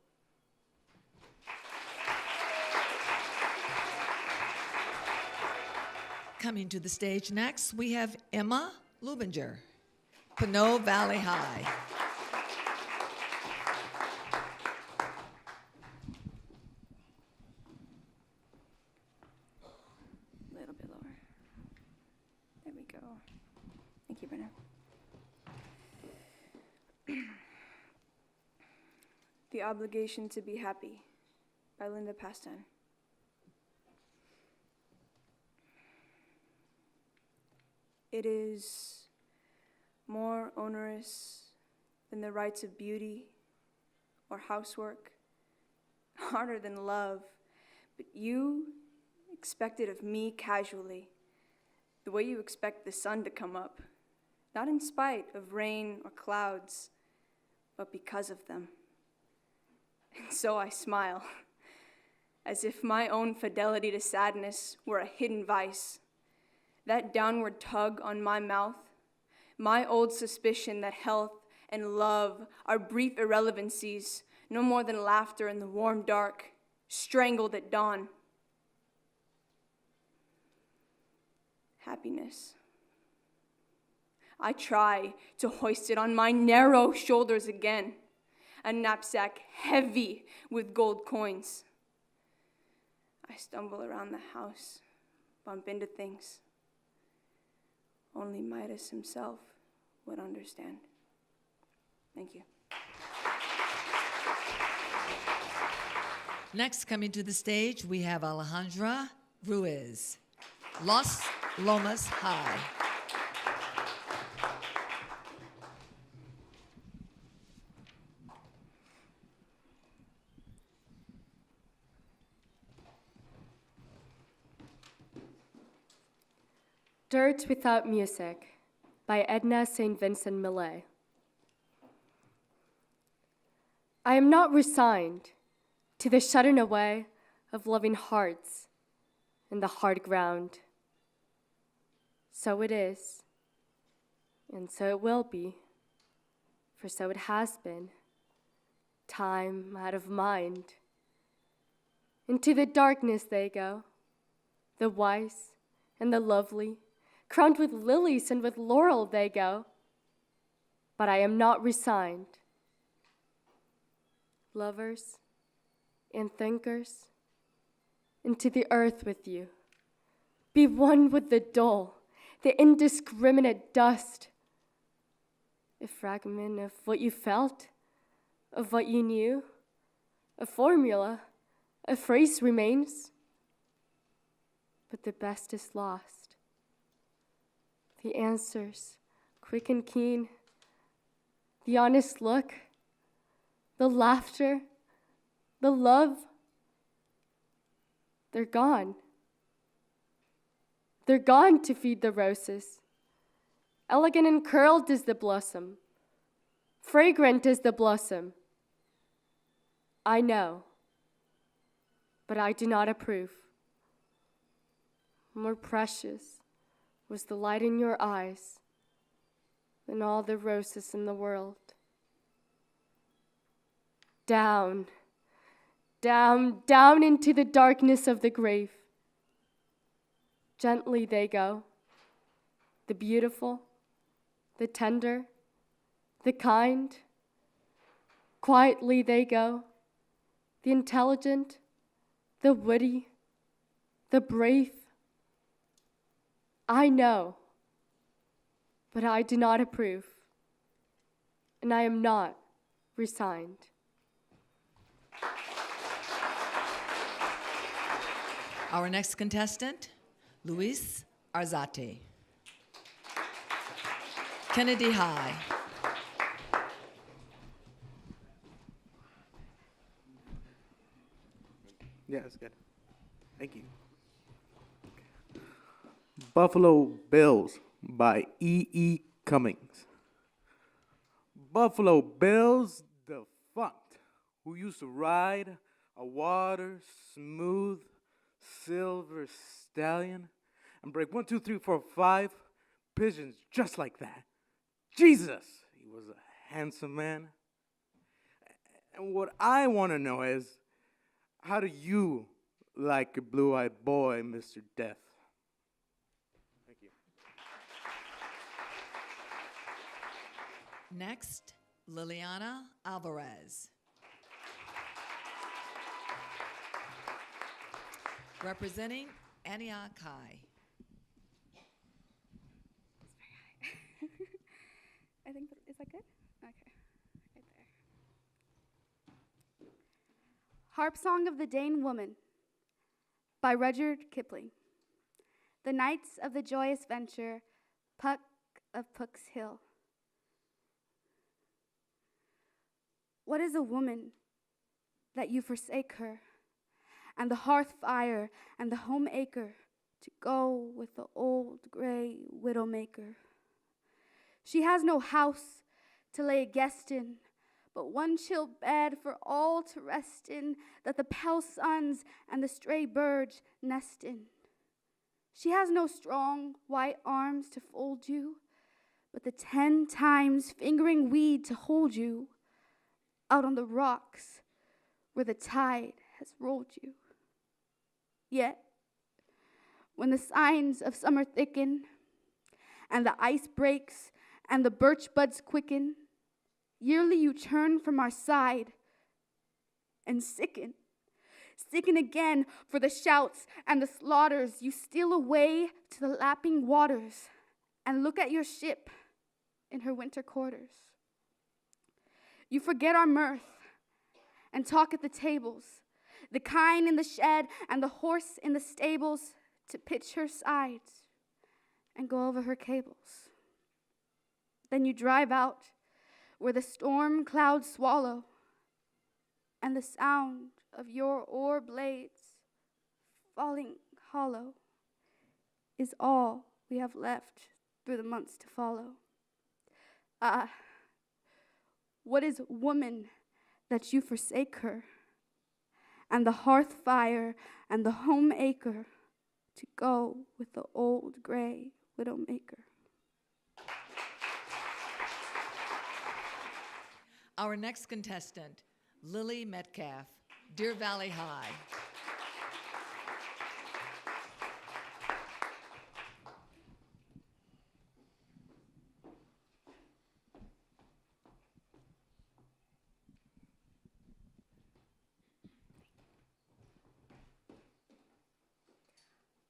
Coming to the stage next, we have Emma Lubinger, Pinot Valley High. A little bit lower. There we go. Thank you, Brenna. The Obligation to Be Happy by Linda Pastan. It is more onerous than the rights of beauty or housework, harder than love, but you expect it of me casually, the way you expect the sun to come up, not in spite of rain or clouds, but because of them. And so I smile, as if my own fidelity to sadness were a hidden vice. That downward tug on my mouth, my old suspicion that health and love are brief irrelevancies, no more than laughter in the warm dark, strangled at dawn. Happiness. I try to hoist it on my narrow shoulders again, a knapsack heavy with gold coins. I stumble around the house, bump into things. Only Midas himself would understand. Thank you. Next, coming to the stage, we have Alejandra Ruiz, Los Lomas High. Dirt Without Music by Edna St. Vincent Millay. I am not resigned to the shutting away of loving hearts in the hard ground. So it is, and so it will be, for so it has been, time out of mind. Into the darkness they go, the wise and the lovely, crowned with lilies and with laurel they go. But I am not resigned. Lovers and thinkers, into the earth with you. Be one with the dull, the indiscriminate dust. A fragment of what you felt, of what you knew, a formula, a phrase remains. But the best is lost. The answers, quick and keen, the honest look, the laughter, the love, they're gone. They're gone to feed the roses. Elegant and curled is the blossom. Fragrant is the blossom. I know, but I do not approve. More precious was the light in your eyes than all the roses in the world. Down, down, down into the darkness of the grave. Gently they go, the beautiful, the tender, the kind. Quietly they go, the intelligent, the witty, the brave. I know, but I do not approve, and I am not resigned. Our next contestant, Luis Arzate. Kennedy High. Yeah, that's good. Thank you. Buffalo Bills by E. Cummings. Buffalo Bills defunct, who used to ride a water smooth silver stallion and break 1, 2, 3, 4, 5 pigeons just like that. Jesus, he was a handsome man. And what I want to know is, how do you like a blue-eyed boy, Mr. Death? Thank you. Next, Liliana Alvarez. Representing Antioch High. I think, is that good? Okay, right there. Harp Song of the Dane Woman by Rudyard Kipling. The Knights of the Joyous Venture, Puck of Puck's Hill. What is a woman that you forsake her, and the hearth fire and the home acre to go with the old gray widowmaker? She has no house to lay a guest in, but one chill bed for all to rest in, that the pale suns and the stray birds nest in. She has no strong white arms to fold you, but the 10 times fingering weed to hold you out on the rocks where the tide has rolled you. Yet, when the signs of summer thicken, and the ice breaks, and the birch buds quicken, yearly you turn from our side and sicken. Sicken again for the shouts and the slaughters. You steal away to the lapping waters and look at your ship in her winter quarters. You forget our mirth and talk at the tables, the kine in the shed and the horse in the stables, to pitch her sides and go over her cables. Then you drive out where the storm clouds swallow, and the sound of your oar blades falling hollow is all we have left through the months to follow. Ah, what is woman that you forsake her, and the hearth fire and the home acre to go with the old gray widowmaker? Our next contestant, Lily Metcalf, Deer Valley High.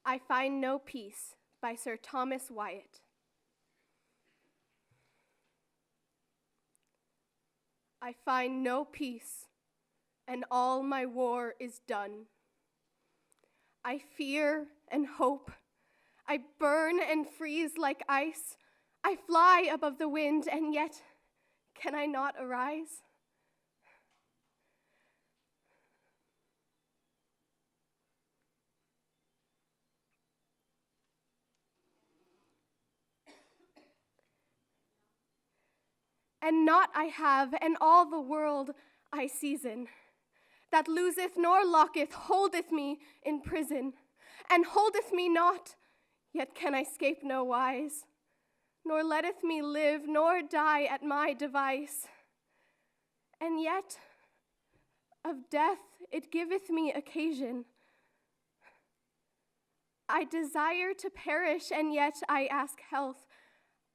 I Find No Peace by Sir Thomas Wyatt. I find no peace, and all my war is done. I fear and hope. I burn and freeze like ice. I fly above the wind, and yet can I not arise? And naught I have, and all the world I season, that loseth nor locketh, holdeth me in prison, and holdeth me not, yet can I scape no wise, nor letteth me live, nor die at my device. And yet of death it giveth me occasion. I desire to perish, and yet I ask health.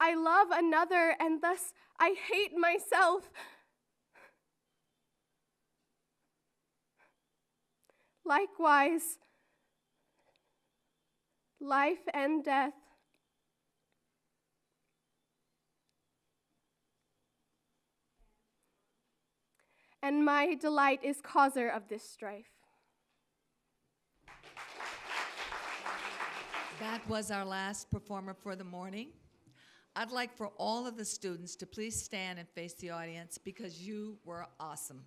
I love another, and thus I hate myself. Likewise, life and death. And my delight is causer of this strife. That was our last performer for the morning. I'd like for all of the students to please stand and face the audience because you were awesome.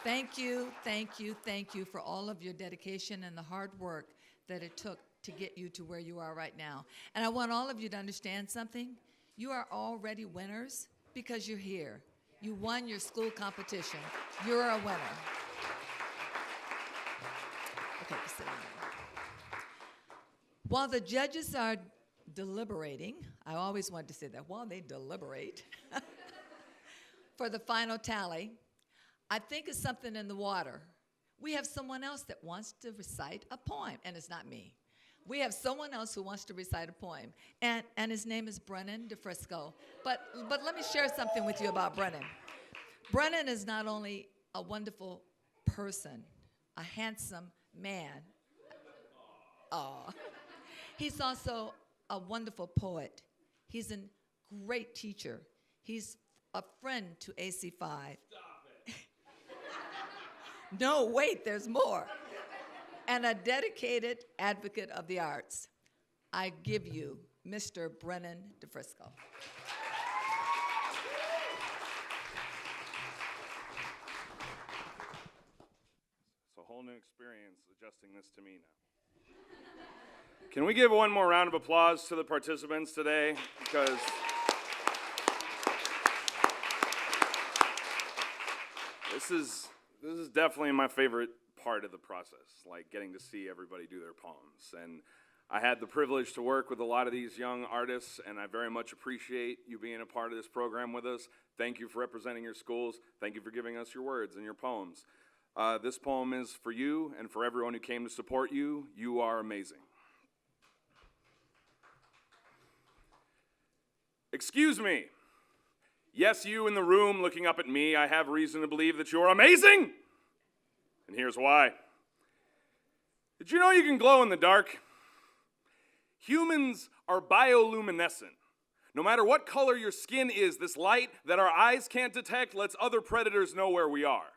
Thank you, thank you, thank you for all of your dedication and the hard work that it took to get you to where you are right now. And I want all of you to understand something. You are already winners because you're here. You won your school competition. You're a winner. Okay, sit down. While the judges are deliberating, I always wanted to say that, while they deliberate, for the final tally, I think it's something in the water. We have someone else that wants to recite a poem, and it's not me. We have someone else who wants to recite a poem, and his name is Brennan DeFrisco. But let me share something with you about Brennan. Brennan is not only a wonderful person, a handsome man. Aw. He's also a wonderful poet. He's a great teacher. He's a friend to AC5. Stop it. No, wait, there's more. And a dedicated advocate of the arts. I give you Mr. Brennan DeFrisco. It's a whole new experience adjusting this to me now. Can we give one more round of applause to the participants today? Because this is definitely my favorite part of the process, like getting to see everybody do their poems. And I had the privilege to work with a lot of these young artists, and I very much appreciate you being a part of this program with us. Thank you for representing your schools. Thank you for giving us your words and your poems. This poem is for you and for everyone who came to support you. You are amazing. Excuse me. Yes, you in the room looking up at me, I have reason to believe that you're amazing. And here's why. Did you know you can glow in the dark? Humans are bioluminescent. No matter what color your skin is, this light that our eyes can't detect lets other predators know where we are.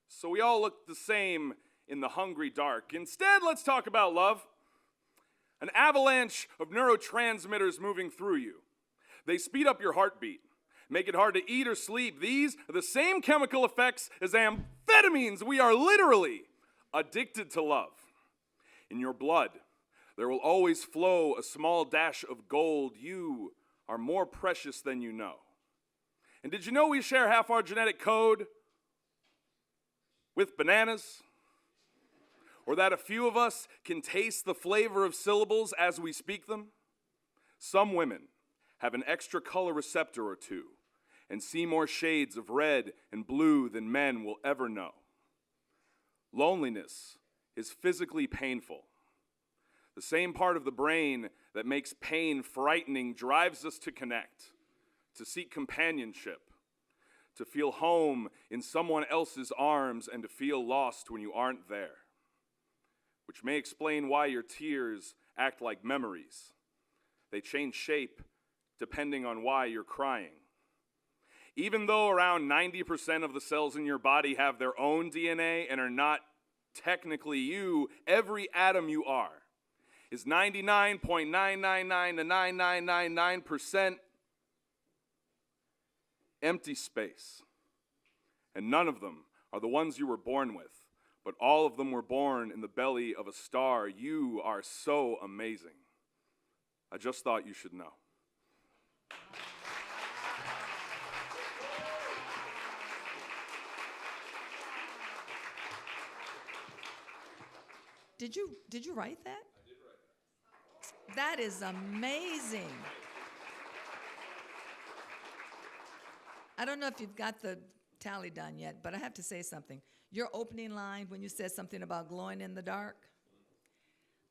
So we all look the same in the hungry dark. Instead, let's talk about love. An avalanche of neurotransmitters moving through you. They speed up your heartbeat, make it hard to eat or sleep. These are the same chemical effects as amphetamines. We are literally addicted to love. In your blood, there will always flow a small dash of gold. You are more precious than you know. And did you know we share half our genetic code with bananas? Or that a few of us can taste the flavor of syllables as we speak them? Some women have an extra color receptor or two and see more shades of red and blue than men will ever know. Loneliness is physically painful. The same part of the brain that makes pain frightening drives us to connect, to seek companionship, to feel home in someone else's arms, and to feel lost when you aren't there. Which may explain why your tears act like memories. They change shape depending on why you're crying. Even though around 90% of the cells in your body have their own DNA and are not technically you, every atom you are is 99.999 to 9999% empty space. And none of them are the ones you were born with, but all of them were born in the belly of a star. You are so amazing. I just thought you should know. Did you write that? I did write that. That is amazing. I don't know if you've got the tally done yet, but I have to say something. Your opening line when you said something about glowing in the dark,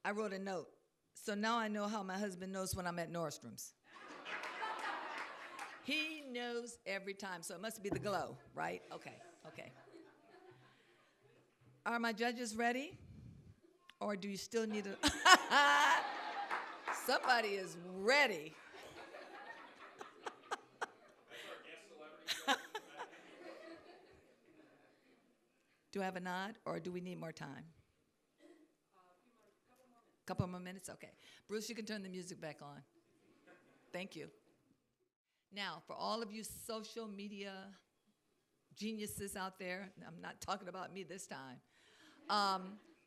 I wrote a note. So now I know how my husband knows when I'm at Nordstrom's. He knows every time, so it must be the glow, right? Okay. Are my judges ready? Or do you still need a... Somebody is ready. Do I have a nod, or do we need more time? Couple more minutes? Okay. Bruce, you can turn the music back on. Thank you. Now, for all of you social media geniuses out there, I'm not talking about me this time,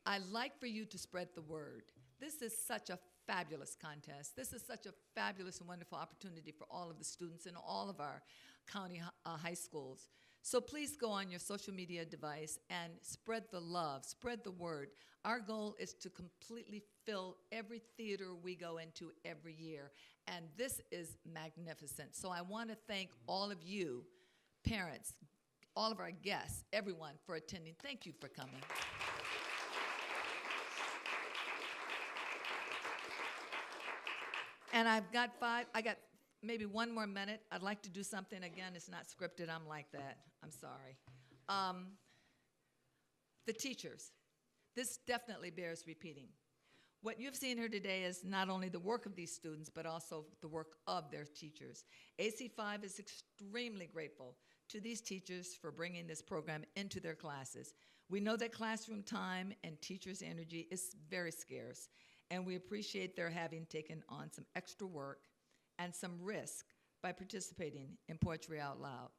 I'd like for you to spread the word. This is such a fabulous contest. This is such a fabulous and wonderful opportunity for all of the students in all of our county high schools. So please go on your social media device and spread the love, spread the word. Our goal is to completely fill every theater we go into every year, and this is magnificent. So I want to thank all of you, parents, all of our guests, everyone for attending. Thank you for coming. And I got maybe one more minute. I'd like to do something. Again, it's not scripted. I'm like that. I'm sorry. The teachers. This definitely bears repeating. What you've seen here today is not only the work of these students, but also the work of their teachers. AC5 is extremely grateful to these teachers for bringing this program into their classes. We know that classroom time and teachers' energy is very scarce, and we appreciate their having taken on some extra work and some risk by participating in Poetry Out Loud.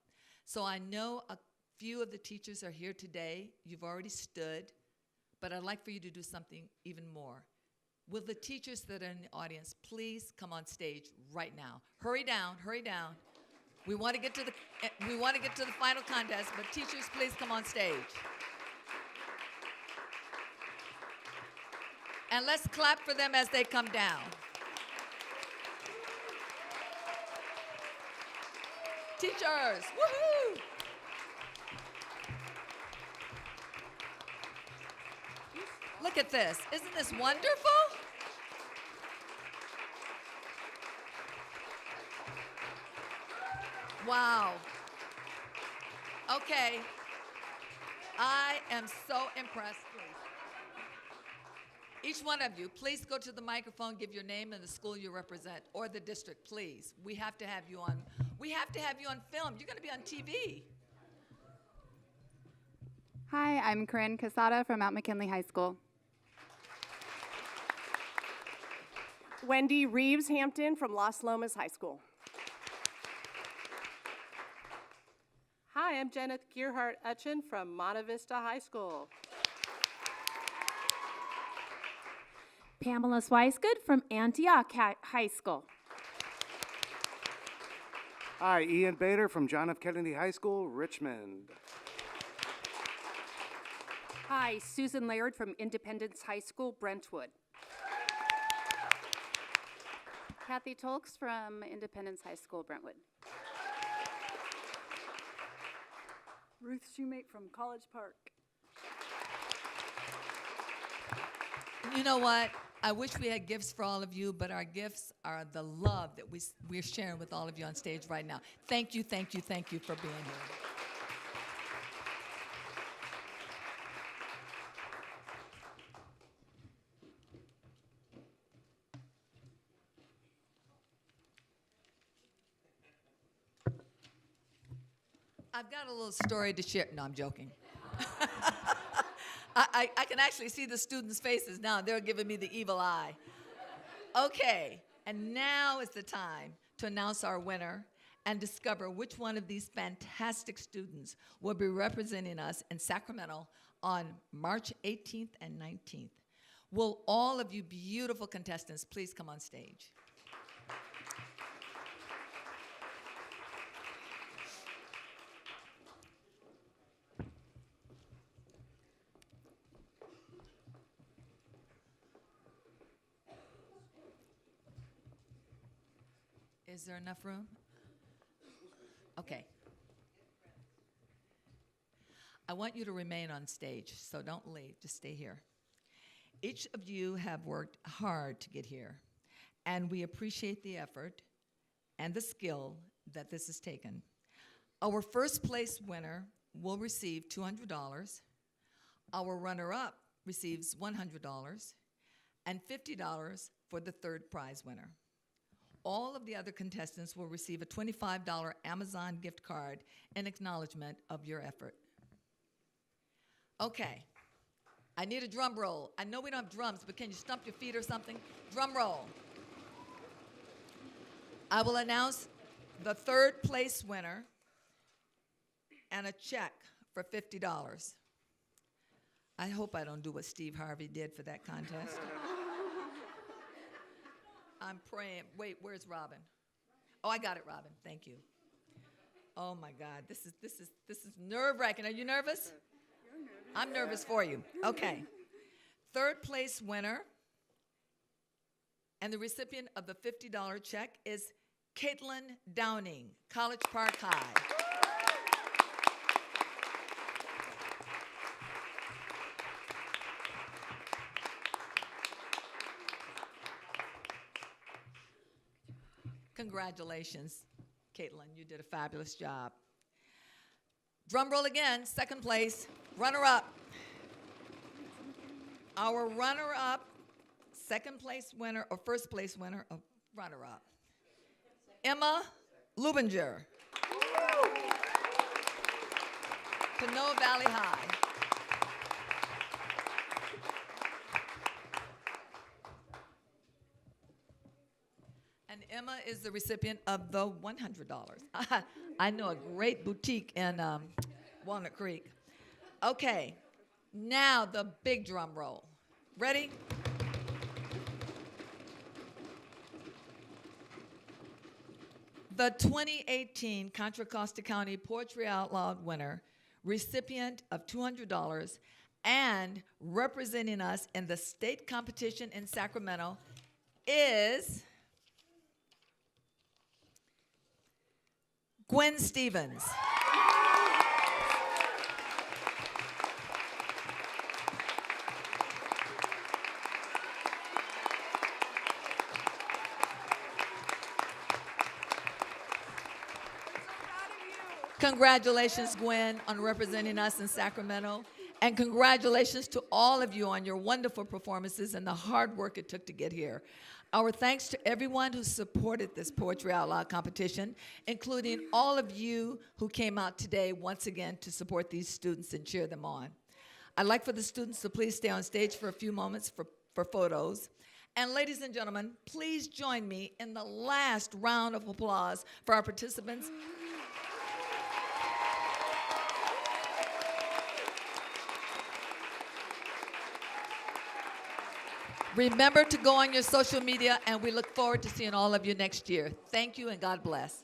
So I know a few of the teachers are here today. You've already stood, but I'd like for you to do something even more. Will the teachers that are in the audience please come on stage right now? Hurry down, hurry down. We want to get to the final contest, but teachers, please come on stage. And let's clap for them as they come down. Teachers, woohoo! Look at this. Isn't this wonderful? Wow. Okay. I am so impressed. Each one of you, please go to the microphone, give your name and the school you represent, or the district, please. We have to have you on film. You're going to be on TV. Hi, I'm Corinne Casada from Mount McKinley High School. Wendy Reeves Hampton from Las Lomas High School. Hi, I'm Janet Gearhart Etchen from Monte Vista High School. Pamela Swicegood from Antioch High School. Hi, Ian Bader from John F. Kennedy High School, Richmond. Hi, Susan Laird from Independence High School, Brentwood. Kathy Tolks from Independence High School, Brentwood. Ruth Shoemake from College Park. You know what? I wish we had gifts for all of you, but our gifts are the love that we're sharing with all of you on stage right now. Thank you, thank you, thank you for being here. I've got a little story to share. No, I'm joking. I can actually see the students' faces now. They're giving me the evil eye. Okay, and now is the time to announce our winner and discover which one of these fantastic students will be representing us in Sacramento on March 18th and 19th. Will all of you beautiful contestants please come on stage? Is there enough room? Okay. I want you to remain on stage, so don't leave, just stay here. Each of you have worked hard to get here, and we appreciate the effort and the skill that this has taken. Our first place winner will receive $200. Our runner-up receives $100, and $50 for the third prize winner. All of the other contestants will receive a $25 Amazon gift card in acknowledgement of your effort. Okay, I need a drum roll. I know we don't have drums, but can you stump your feet or something? Drum roll. I will announce the third place winner and a check for $50. I hope I don't do what Steve Harvey did for that contest. I'm praying. Wait, where's Robin? Oh, I got it, Robin. Thank you. Oh my God, this is nerve-wracking. Are you nervous? I'm nervous for you. Okay. Third place winner and the recipient of the $50 check is Caitlin Downing, College Park High. Congratulations, Caitlin. You did a fabulous job. Drum roll again, second place, runner-up. Our runner-up, second place winner, or first place winner of runner-up, Emma Lubinger, Canoa Valley High. And Emma is the recipient of the $100. I know a great boutique in Walnut Creek. Okay, now the big drum roll. Ready? The 2018 Contra Costa County Poetry Out Loud winner, recipient of $200, and representing us in the state competition in Sacramento is Gwen Stevens. Congratulations, Gwen, on representing us in Sacramento. And congratulations to all of you on your wonderful performances and the hard work it took to get here. Our thanks to everyone who supported this Poetry Out Loud competition, including all of you who came out today once again to support these students and cheer them on. I'd like for the students to please stay on stage for a few moments for photos. And ladies and gentlemen, please join me in the last round of applause for our participants. Remember to go on your social media, and we look forward to seeing all of you next year. Thank you, and God bless.